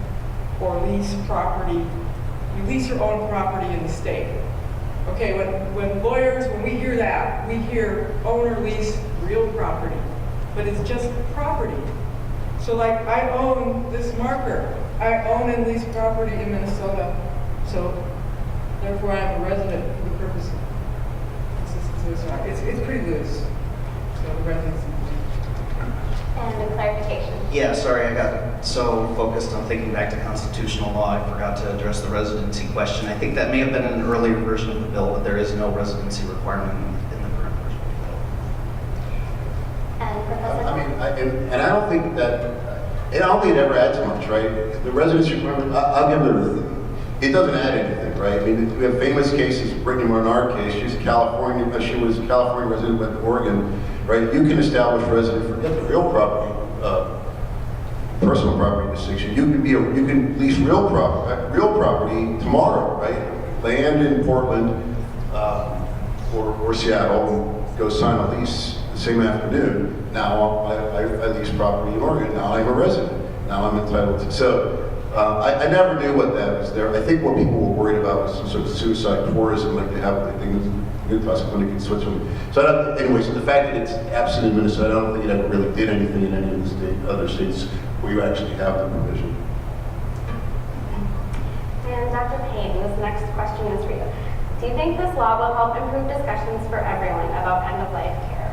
or lease property. You lease or own property in the state. Okay, when we hear that, we hear own or lease real property, but it's just property. So like, I own this marker. I own and lease property in Minnesota. So therefore I'm a resident for the purpose of assisted suicide. It's pretty loose. So the residency. And a clarification. Yeah, sorry, I got so focused on thinking back to constitutional law, I forgot to address the residency question. I think that may have been in an earlier version of the bill, but there is no residency requirement in the current version of the bill. And Professor Hope? I don't think it ever adds much, right? The residency requirement, I'll give it doesn't add anything, right? I mean, we have famous cases, Brittany Marnard case, she was a California resident, went to Oregon, right? You can establish resident, forget the real property, personal property distinction. You can lease real property tomorrow, right? Land in Portland or Seattle, and go sign a lease the same afternoon. Now I lease property in Oregon. Now I'm a resident. Now I'm entitled to. So I never knew what that was there. I think what people were worried about was some sort of suicide tourism, like they have things in Newcastle Clinic in Switzerland. So anyways, the fact that it's absent in Minnesota, I don't think it ever really did anything in any of the other states where you actually have the provision. And Dr. Payne, was next question is for you. Do you think this law will help improve discussions for everyone about end-of-life care?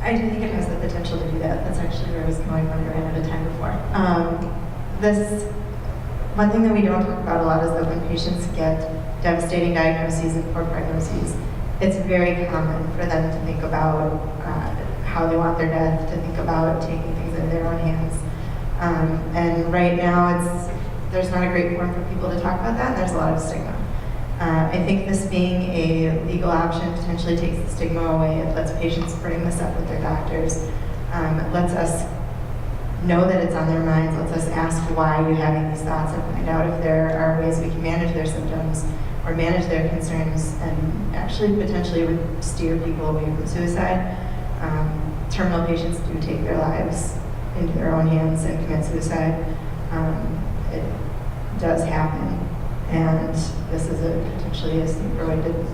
I do think it has the potential to do that. That's actually where I was going when I ran out of time before. One thing that we don't talk about a lot is that when patients get devastating diagnoses and poor prognoses, it's very common for them to think about how they want their death, to think about taking things into their own hands. And right now, there's not a great forum for people to talk about that, and there's a lot of stigma. I think this being a legal option potentially takes the stigma away. It lets patients bring this up with their doctors. It lets us know that it's on their minds, lets us ask why you're having these thoughts and find out if there are ways we can manage their symptoms or manage their concerns and actually potentially would steer people away from suicide. Terminal patients do take their lives into their own hands and commit suicide. It does happen, and this is potentially a safer way to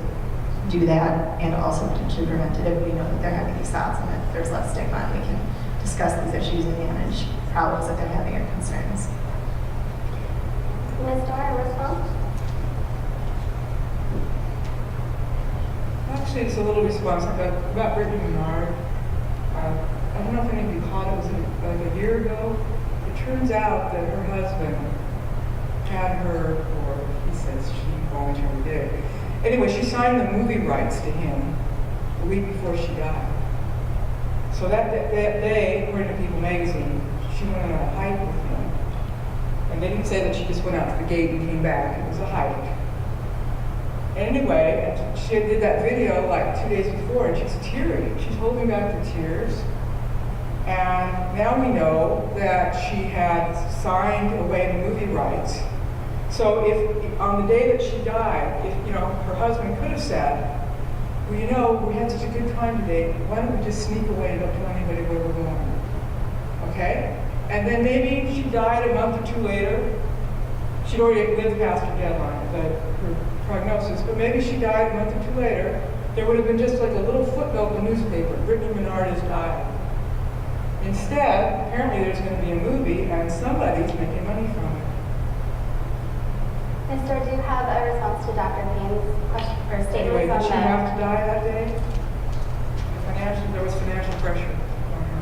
do that and also potentially prevent it if we know that they're having these thoughts and if there's less stigma and we can discuss these issues and manage problems that they're having or concerns. Ms. Dore, a response? Actually, it's a little response about Brittany Menard. I don't know if any of you caught it, was like a year ago. It turns out that her husband had her, or he says she voluntarily did. Anyway, she signed the movie rights to him a week before she died. So that day, according to People magazine, she went on a hike with him. And they didn't say that she just went out to the gate and came back. It was a hike. Anyway, she did that video like 2 days before, and she's teary. She's holding back her tears. And now we know that she had signed away the movie rights. So if on the day that she died, if her husband could have said, well, we had such a good time today, why don't we just sneak away and don't tell anybody where we're going? Okay? And then maybe she died a month or two later. She'd already lived past her deadline, her prognosis, but maybe she died a month or two later. There would have been just like a little footnote in the newspaper, Brittany Menard has died. Instead, apparently there's going to be a movie and somebody's making money from it. Ms. Dore, do you have a response to Dr. Payne's question or Anyway, statements on did she that? have to die that day? There was financial pressure on her.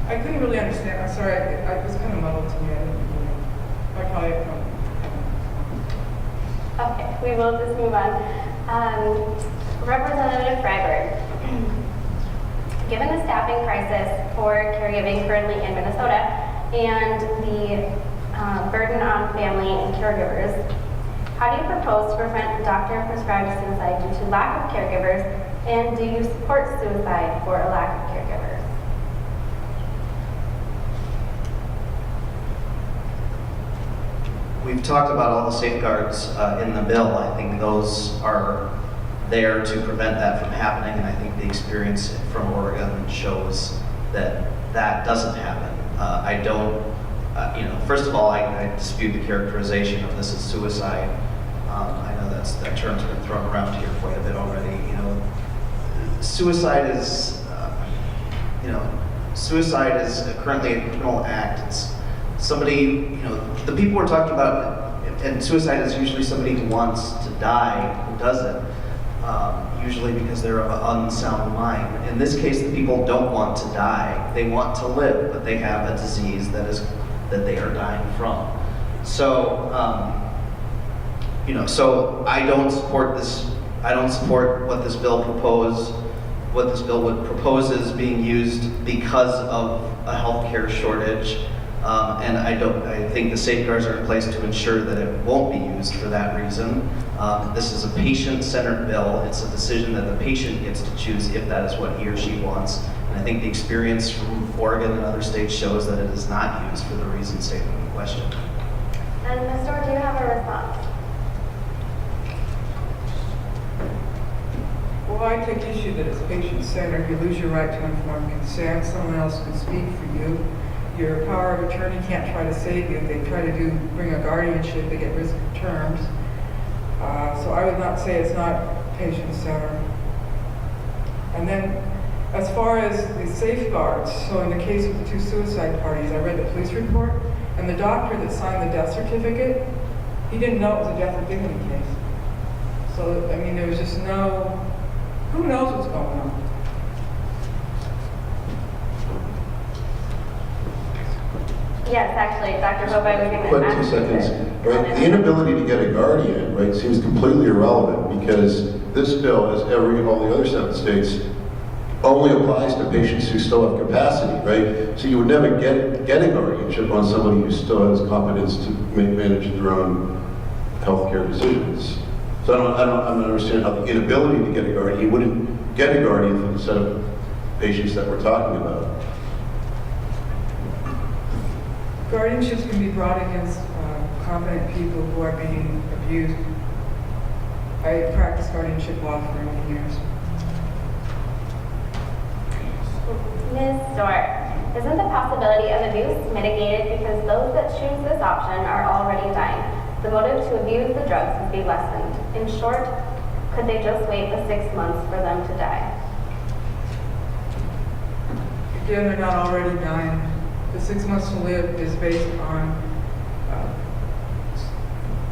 I couldn't really understand. I'm sorry, it was kind of muddled to me. I probably Okay, we will just move on. Representative Freiberg, given the staffing crisis for caregiving currently in Minnesota and the burden on family and caregivers, how do you propose to prevent doctor-prescribed suicide due to lack of caregivers, and do you support suicide for a lack of caregivers? We've talked about all the safeguards in the bill. I think those are there to prevent that from happening, and I think the experience from Oregon shows that that doesn't happen. I don't, first of all, I dispute the characterization of this as suicide. I know that term's been thrown around here quite a bit already. Suicide is, suicide is currently a criminal act. It's somebody, the people we're talking about, and suicide is usually somebody who wants to die, who does it, usually because they're of an unsound mind. In this case, the people don't want to die. They want to live, but they have a disease that they are dying from. So, so I don't support this. I don't support what this bill would propose is being used because of a healthcare shortage. And I think the safeguards are in place to ensure that it won't be used for that reason. This is a patient-centered bill. It's a decision that the patient gets to choose if that is what he or she wants. And I think the experience from Oregon and other states shows that it is not used for the reason stated in the question. And Ms. Dore, do you have a response? Well, I take issue that it's patient-centered. You lose your right to informed consent. Someone else can speak for you. Your power of attorney can't try to save you. If they try to bring a guardianship, they get risk terms. So I would not say it's not patient-centered. And then, as far as the safeguards, so in the case of the two suicide parties, I read the police report, And the doctor that signed the death certificate, he didn't know it was a death or dignity case. So, I mean, there was just who knows what's going on? Yes, actually, Dr. Hope, I was going to Quick, ask 2 you seconds. to Right, comment the on that. inability to get a guardian, right, seems completely irrelevant because this bill, as all the other 7 states, only applies to patients who still have capacity, right? So you would never get a guardianship on somebody who still has competence to manage their own healthcare decisions. So I don't understand how the inability to get a guardian, you wouldn't get a guardian for the set of patients that we're talking about. Guardianships can be brought against competent people who are being abused. I practiced guardianship law for many years. Ms. Dore, isn't the possibility of abuse mitigated because those that choose this option are already dying? The motive to abuse the drugs would be lessened. In short, could they just wait the 6 months for them to die? Again, they're not already dying. The 6 months to live is based on,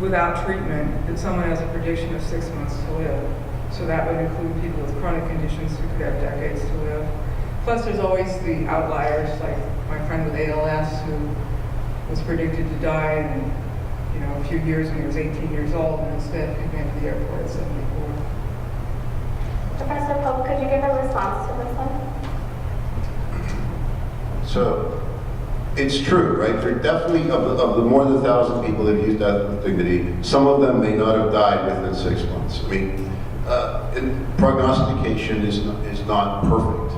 without treatment, that someone has a prediction of 6 months to live. So that would include people with chronic conditions who could have decades to live. Plus, there's always the outliers, like my friend with ALS who was predicted to die in, a few years when he was 18 years old, and instead he went to the airport at 74. Professor Pope, could you give a response to this one? So, it's true, right? There definitely, of the more than 1,000 people that have used death with dignity, some of them may not have died within 6 months. I mean, prognostication is not perfect.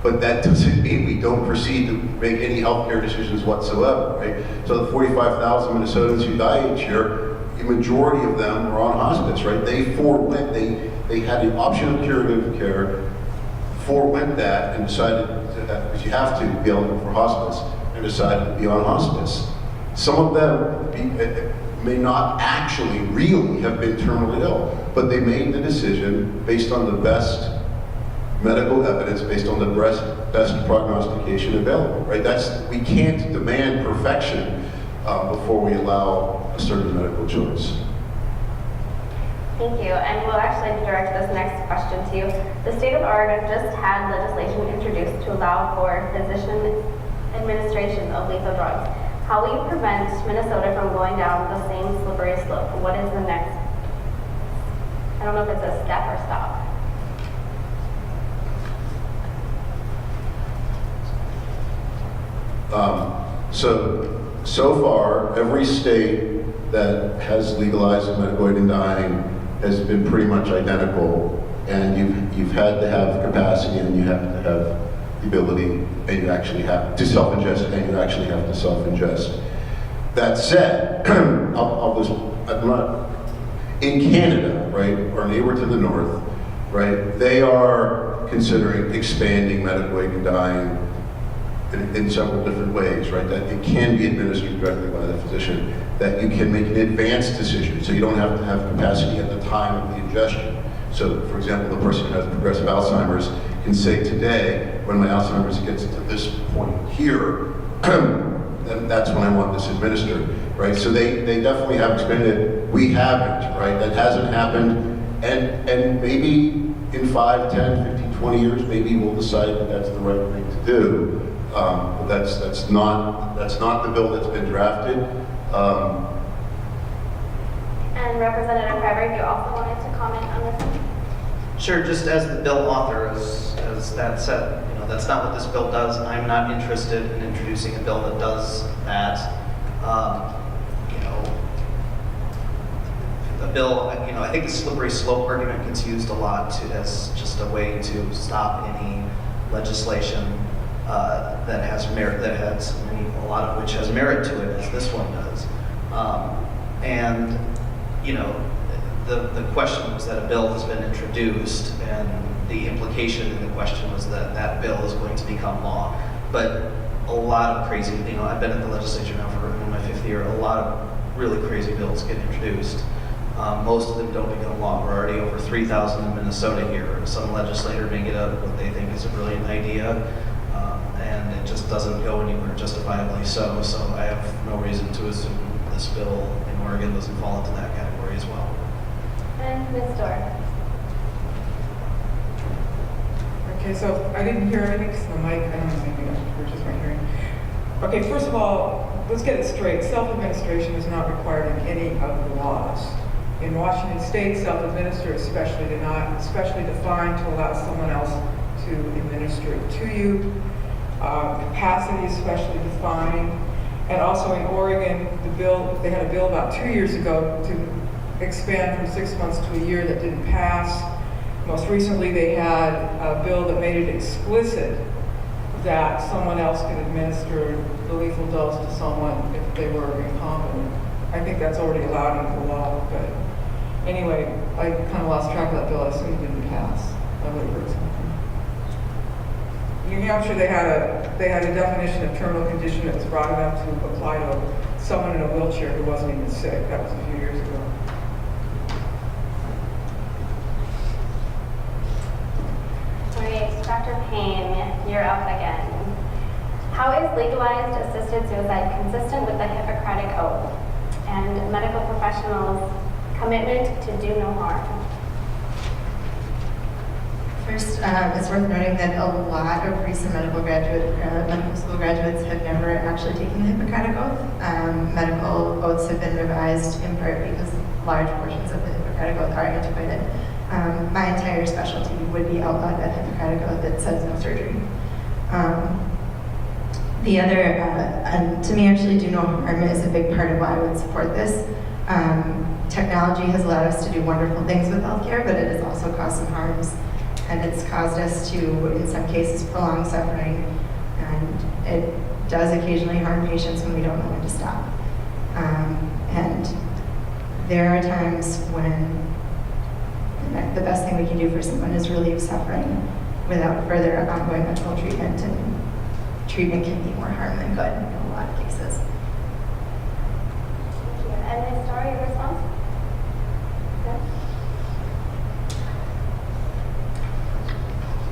But that doesn't mean we don't proceed to make any healthcare decisions whatsoever, right? So the 45,000 Minnesotans who die each year, the majority of them are on hospice, right? They forewent, they had the option of curative care, forewent that and decided, because you have to be eligible for hospice, and decided to be on hospice. Some of them may not actually really have been terminally ill, but they made the decision based on the best medical evidence, based on the best prognostication available, right? We can't demand perfection before we allow a certain medical choice. Thank you, and we'll actually direct this next question to you. The state of Oregon just had legislation introduced to allow for physician administration of lethal drugs. How will you prevent Minnesota from going down the same slippery slope? What is the next, I don't know if it's a step or stop. So far, every state that has legalized medical aid in dying has been pretty much identical, and you've had to have capacity, and you have to have the ability, and you actually have to self-ingest, and you actually have to self-ingest. That said, I'm not, in Canada, right, our neighbor to the north, right, they are considering expanding medical aid in dying in several different ways, right? That it can be administered directly by the physician, that you can make an advanced decision, so you don't have to have capacity at the time of the ingestion. So, for example, the person who has progressive Alzheimer's can say today, when my Alzheimer's gets to this point here, then that's when I want this administered, right? So they definitely have expanded. We haven't, right? That hasn't happened, and maybe in 5, 10, 15, 20 years, maybe we'll decide that that's the right thing to do. But that's not the bill that's been drafted. And Representative Freiberg, you also wanted to comment on this one? Sure, just as the bill author, as that said, that's not what this bill does. I'm not interested in introducing a bill that does that. A bill, I think the slippery slope argument gets used a lot as just a way to stop any legislation that has merit, a lot of which has merit to it, as this one does. The question was that a bill has been introduced, and the implication in the question was that that bill is going to become law. But a lot of crazy, I've been in the legislature now for in my 5th year, a lot of really crazy bills get introduced. Most of them don't become law. We're already over 3,000 in Minnesota here. Some legislator may get up what they think is a brilliant idea, and it just doesn't go anywhere, justifiably so. So I have no reason to assume this bill in Oregon doesn't fall into that category as well. And Ms. Dore. Okay, so I didn't hear anything because the mic, I don't know, maybe we're just not hearing. Okay, first of all, let's get it straight. Self-administration is not required in any of the laws. In Washington State, self-administer is specially defined to allow someone else to administer it to you. Capacity is specially defined. And also in Oregon, they had a bill about 2 years ago to expand from 6 months to a year that didn't pass. Most recently, they had a bill that made it explicit that someone else could administer the lethal dose to someone if they were incompetent. I think that's already allowed under the law, but anyway, I kind of lost track of that bill. I assume it didn't pass. I would have heard something. New Hampshire, they had a definition of terminal condition that was broad enough to apply to someone in a wheelchair who wasn't even sick. That was a few years ago. All right, Dr. Payne, you're up again. How is legalized assisted suicide consistent with the Hippocratic Oath and medical professionals' commitment to do no harm? First, it's worth noting that a lot of recent medical school graduates have never actually taken the Hippocratic Oath. Medical oaths have been revised in part because large portions of the Hippocratic Oath are antiquated. My entire specialty would be outlawed that Hippocratic Oath that says no surgery. The other, and to me actually do no harm is a big part of why I would support this. Technology has allowed us to do wonderful things with healthcare, but it has also caused some harms. And it's caused us to, in some cases, prolong suffering. And it does occasionally harm patients when we don't know when to stop. And there are times when the best thing we can do for someone is relieve suffering without further ongoing medical treatment. And treatment can be more harm than good in a lot of cases. Thank you. And Ms. Dore, your response? Good.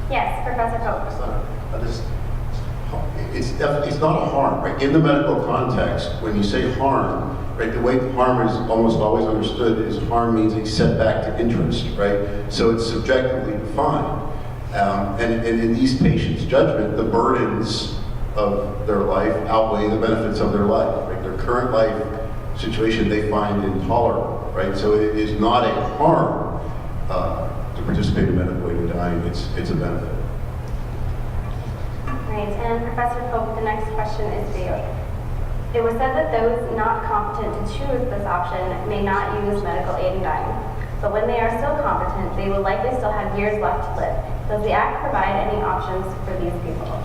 Yes, Professor Pope. It's not a harm, right? In the medical context, when you say harm, right, the way harm is almost always understood is harm means a setback to interest, right? So it's subjectively defined. And in these patients' judgment, the burdens of their life outweigh the benefits of their life, right? Their current life situation they find intolerable, right? So it is not a harm to participate in medical aid in dying. It's a benefit. Right, and Professor Pope, the next question is for you. It was said that those not competent to choose this option may not use medical aid in dying, but when they are still competent, they will likely still have years left to live. Does the Act provide any options for these people?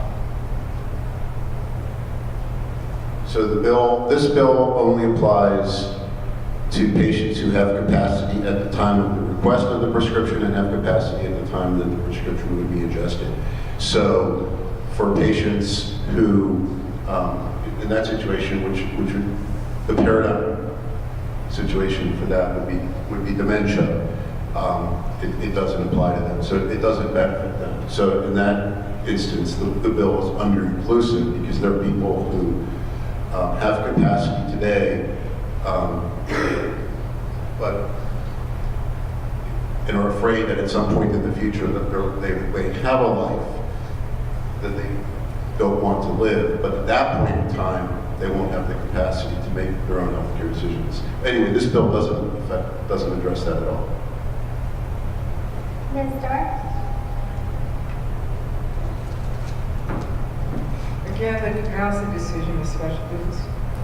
So this bill only applies to patients who have capacity at the time of the request of the prescription and have capacity at the time that the prescription would be adjusted. So for patients who, in that situation, which would, the paradigm situation for that would be dementia. It doesn't apply to them, so it doesn't benefit them. So in that instance, the bill is under-inclusive because there are people who have capacity today, but and are afraid that at some point in the future that they may have a life that they don't want to live, but at that point in time, they won't have the capacity to make their own healthcare decisions. Anyway, this bill doesn't address that at all. Ms. Dore? Again, the capacity decision is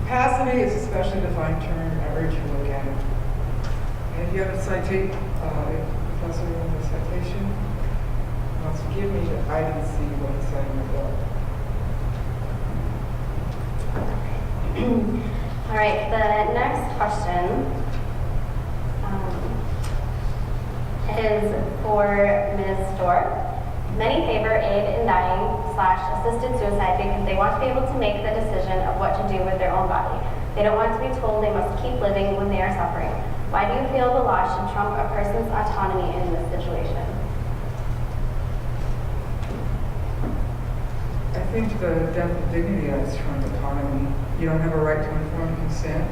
capacity is a specially defined term. I urge you to look at it. And if you have a citation, professor with a citation, wants to give me that I didn't see what he said in the bill. All right, the next question is for Ms. Dore. Many favor aid in dying / assisted suicide because they want to be able to make the decision of what to do with their own body. They don't want to be told they must keep living when they are suffering. Why do you feel the law should trump a person's autonomy in this situation? I think the Death with Dignity Act is from autonomy. You don't have a right to informed consent.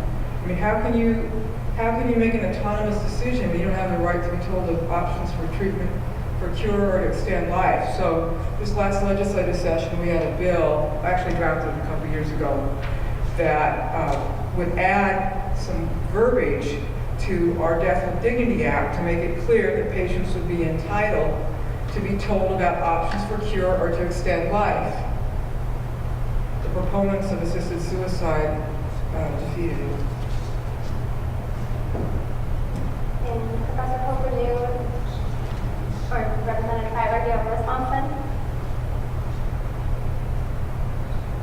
I mean, how can you make an autonomous decision when you don't have the right to be told of options for treatment, for cure, or to extend life? So this last legislative session, we had a bill, actually drafted a couple years ago, that would add some verbiage to our Death with Dignity Act to make it clear that patients would be entitled to be told about options for cure or to extend life. The proponents of assisted suicide defeated it. And Professor Pope, would you, or Representative Fiber, do you have a response then?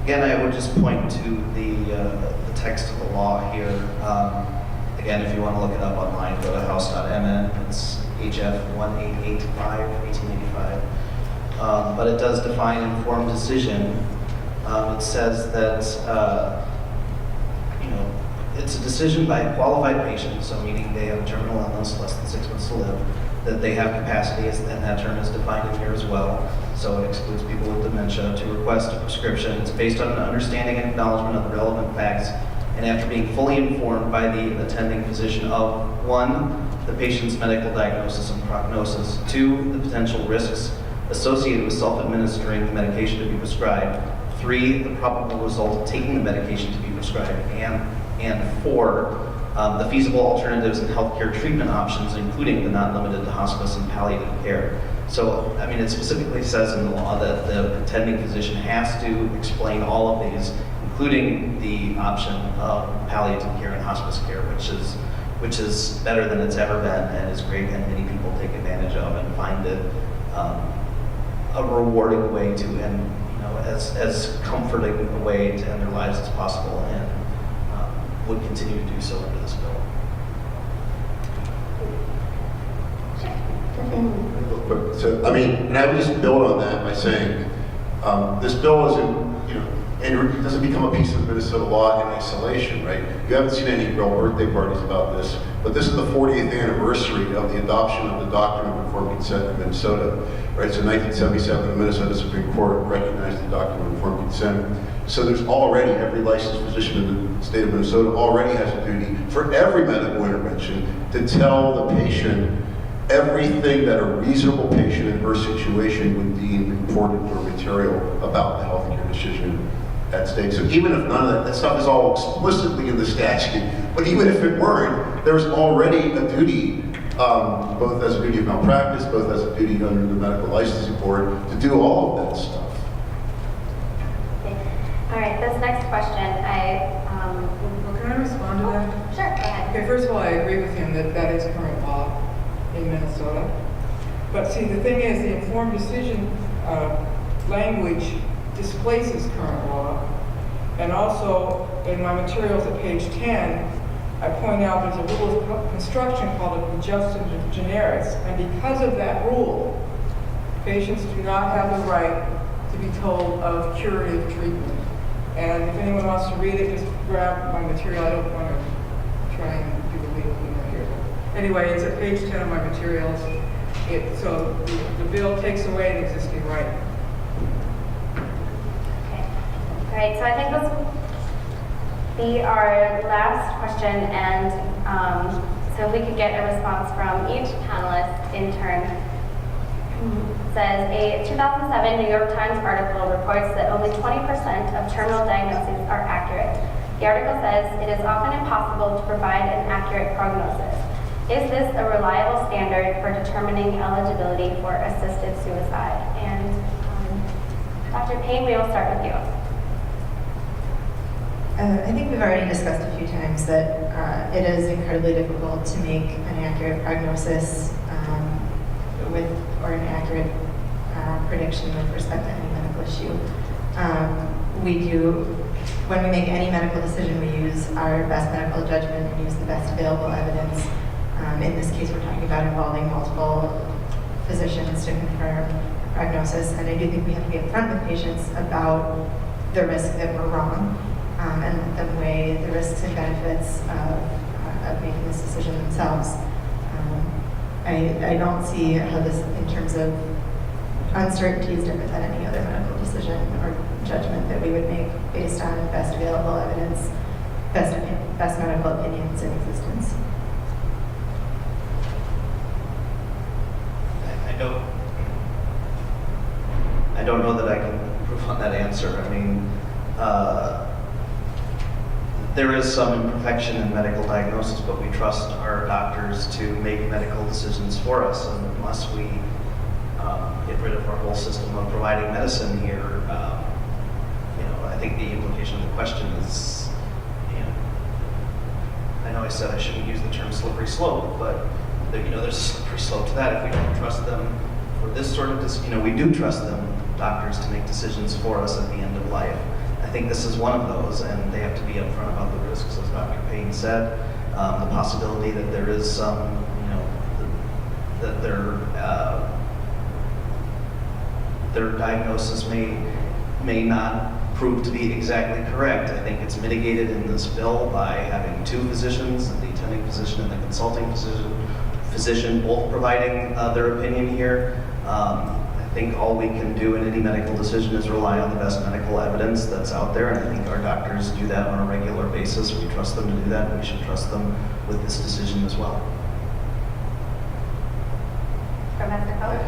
Again, I would just point to the text of the law here. Again, if you want to look it up online, go to house.mn. It's HF 1885, 1885. But it does define informed decision. It says that it's a decision by a qualified patient, so meaning they have a terminal illness, less than 6 months to live, that they have capacity, and that term is defined in here as well. So it excludes people with dementia, to request a prescription. It's based on an understanding and acknowledgement of the relevant facts, and after being fully informed by the attending physician of 1, the patient's medical diagnosis and prognosis, 2, the potential risks associated with self-administering the medication to be prescribed, 3, the probable result of taking the medication to be prescribed, and 4, the feasible alternatives and healthcare treatment options, including but not limited to hospice and palliative care. So, I mean, it specifically says in the law that the attending physician has to explain all of these, including the option of palliative care and hospice care, which is better than it's ever been and is great, and many people take advantage of and find it a rewarding way to end, as comforting a way to end their lives as possible, and would continue to do so under this bill. So, I mean, and I would just build on that by saying, this bill isn't, and it doesn't become a piece of Minnesota law in isolation, right? You haven't seen any real birthday parties about this, but this is the 40th anniversary of the adoption of the Doctrine of Informed Consent in Minnesota, right? So in 1977, the Minnesota Supreme Court recognized the Doctrine of Informed Consent. So there's already, every licensed physician in the state of Minnesota already has a duty for every medical intervention to tell the patient everything that a reasonable patient in her situation would deem important or material about the healthcare decision at stake. So even if none of that stuff is all explicitly in the statute, but even if it weren't, there's already a duty, both as a duty of malpractice, both as a duty under the medical licensing board, to do all of that stuff. All right, this next question, Well, can I respond to that? Sure, go ahead. Okay, first of all, I agree with him that that is current law in Minnesota. But see, the thing is, the informed decision language displaces current law. And also, in my materials at page 10, I point out there's a rule of construction called a conjunction generis. And because of that rule, patients do not have the right to be told of curative treatment. And if anyone wants to read it, just grab my material. I don't want to try and do a legal humor here. Anyway, it's at page 10 of my materials. So the bill takes away an existing right. Okay. All right, so I think this will be our last question, and so if we could get a response from each panelist in turn. It says, a 2007 New York Times article reports that only 20% of terminal diagnoses are accurate. The article says it is often impossible to provide an accurate prognosis. Is this a reliable standard for determining eligibility for assisted suicide? And Dr. Payne, we will start with you. I think we've already discussed a few times that it is incredibly difficult to make an accurate prognosis or an accurate prediction with respect to any medical issue. When we make any medical decision, we use our best medical judgment and use the best available evidence. In this case, we're talking about involving multiple physicians to confirm prognosis, and I do think we have to be upfront with patients about the risk that we're wrong, and let them weigh the risks and benefits of making this decision themselves. I don't see how this, in terms of uncertainty, is different than any other medical decision or judgment that we would make based on best available evidence, best medical opinions in existence. I don't know that I can improve on that answer. I mean, there is some imperfection in medical diagnosis, but we trust our doctors to make medical decisions for us, and unless we get rid of our whole system of providing medicine here, I think the implication of the question is, I know I said I shouldn't use the term slippery slope, but there's a slippery slope to that. If we don't trust them for this sort of, we do trust them, doctors, to make decisions for us at the end of life. I think this is one of those, and they have to be upfront about the risks, as Dr. Payne said. The possibility that there is some, that their diagnosis may not prove to be exactly correct. I think it's mitigated in this bill by having two physicians, the attending physician and the consulting physician both providing their opinion here. I think all we can do in any medical decision is rely on the best medical evidence that's out there, and I think our doctors do that on a regular basis. We trust them to do that, and we should trust them with this decision as well. Professor Coe?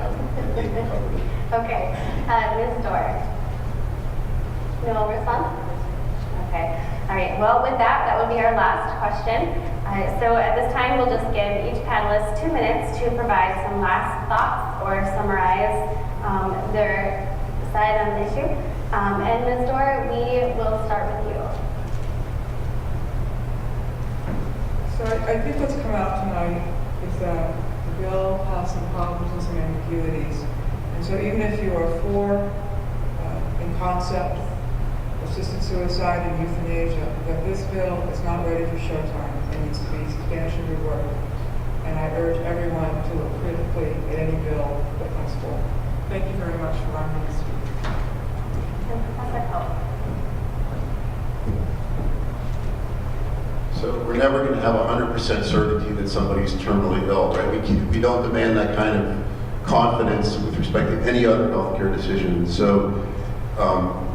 Okay. Ms. Dore? No response? Okay. All right. Well, with that would be our last question. So at this time, we'll just give each panelist 2 minutes to provide some last thoughts or summarize their side on the issue. And Ms. Dore, we will start with you. So I think what's come out tonight is that the bill has some problems and some ambiguities. And so even if you are for, in concept, assisted suicide and euthanasia, that this bill is not ready for showtime. It needs to be substantially reworked. And I urge everyone to look critically at any bill that comes forward. Thank you very much for allowing me to speak. Professor Coe? So we're never going to have 100% certainty that somebody's terminally ill, right? We don't demand that kind of confidence with respect to any other healthcare decision. So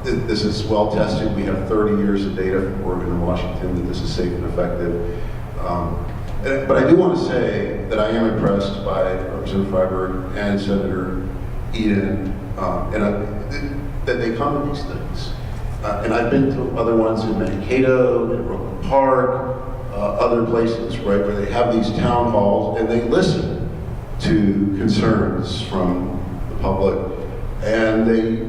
this is well tested. We have 30 years of data from Oregon and Washington that this is safe and effective. But I do want to say that I am impressed by Representative Freiberg and Senator Eden, that they come to these things. And I've been to other ones in Mankato, in Brooklyn Park, other places, right, where they have these town halls and they listen to concerns from the public and they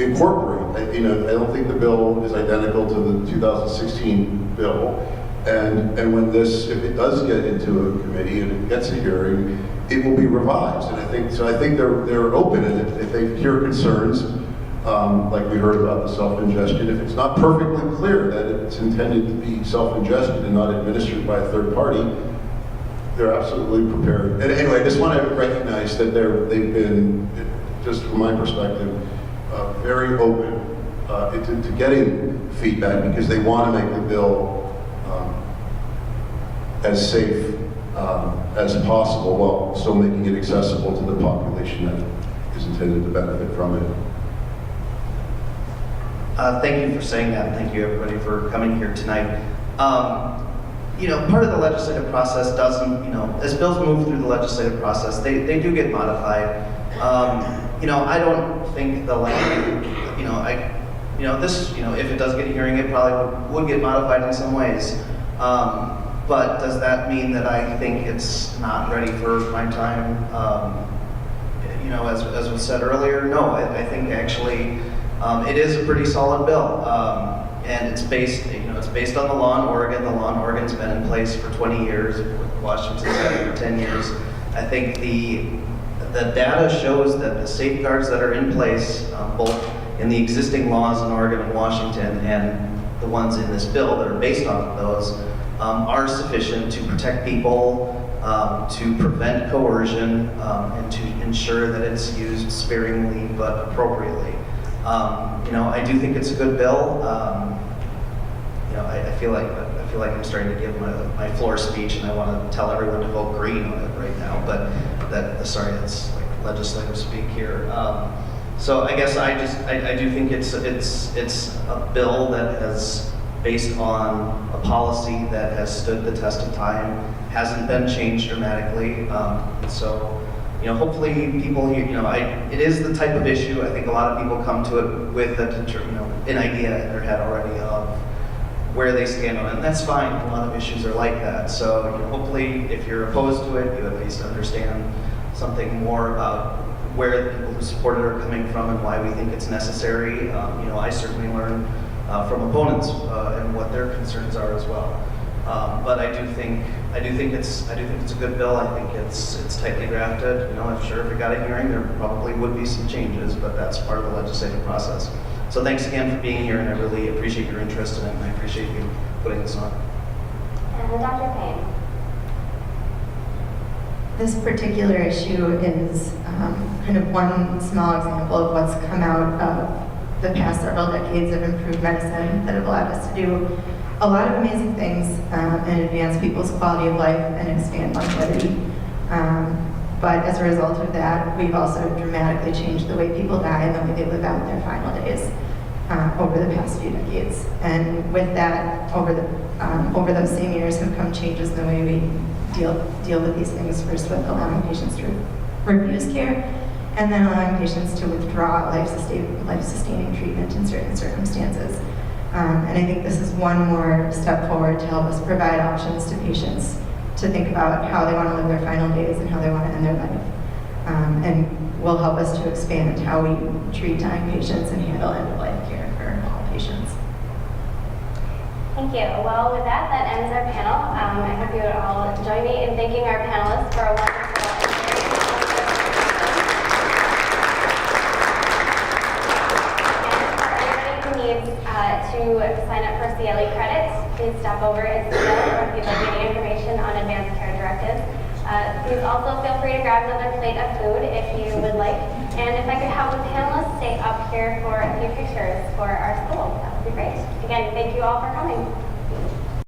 incorporate. I don't think the bill is identical to the 2016 bill. And when this, if it does get into a committee and it gets a hearing, it will be revised. And I think they're open, and if they hear concerns, like we heard about the self-ingestion, if it's not perfectly clear that it's intended to be self-ingested and not administered by a third party, they're absolutely prepared. And anyway, I just want to recognize that they've been, just from my perspective, very open to getting feedback because they want to make the bill as safe as possible while still making it accessible to the population that is intended to benefit from it. Thank you for saying that, and thank you everybody for coming here tonight. Part of the legislative process doesn't, as bills move through the legislative process, they do get modified. I don't think the language, if it does get a hearing, it probably would get modified in some ways. But does that mean that I think it's not ready for prime time? As was said earlier, no. I think actually it is a pretty solid bill, and it's based on the law in Oregon. The law in Oregon's been in place for 20 years. Washington's been for 10 years. I think the data shows that the safeguards that are in place, both in the existing laws in Oregon and Washington, and the ones in this bill that are based on those, are sufficient to protect people, to prevent coercion, and to ensure that it's used sparingly but appropriately. I do think it's a good bill. I feel like I'm starting to give my floor speech, and I want to tell everyone to vote green on it right now. But that's like legislative speak here. So I guess I do think it's a bill that has, based on a policy that has stood the test of time, hasn't been changed dramatically. So, you know, hopefully people, you know, it is the type of issue, I think a lot of people come to it with an idea in their head already of where they stand on it, and that's fine. A lot of issues are like that. So, you know, hopefully if you're opposed to it, you at least understand something more about where the people who support it are coming from and why we think it's necessary. You know, I certainly learn from opponents and what their concerns are as well. But I do think it's a good bill. I think it's tightly drafted. You know, I'm sure if it got a hearing, there probably would be some changes, but that's part of the legislative process. So thanks again for being here, and I really appreciate your interest in it, and I appreciate you putting this on. And Dr. Payne. This particular issue is kind of one small example of what's come out of the past several decades of improved medicine that have allowed us to do a lot of amazing things and advance people's quality of life and expand longevity. But as a result of that, we've also dramatically changed the way people die and the way they live out their final days over the past few decades. And with that, over those same years have come changes in the way we deal with these things, first with allowing patients to refuse care, and then allowing patients to withdraw life-sustaining treatment in certain circumstances. And I think this is one more step forward to help us provide options to patients to think about how they want to live their final days and how they want to end their life. And will help us to expand how we treat dying patients and handle end-of-life care for all patients. Thank you. Well, with that ends our panel. I hope you would all join me in thanking our panelists for a wonderful and very informative discussion. And for anybody who needs to sign up for CLE credits, please stop over at CL, or if you'd like any information on advanced care directives. Please also feel free to grab another plate of food if you would like. And if I could have the panelists stay up here for a few pictures for our school, that would be great. Again, thank you all for coming.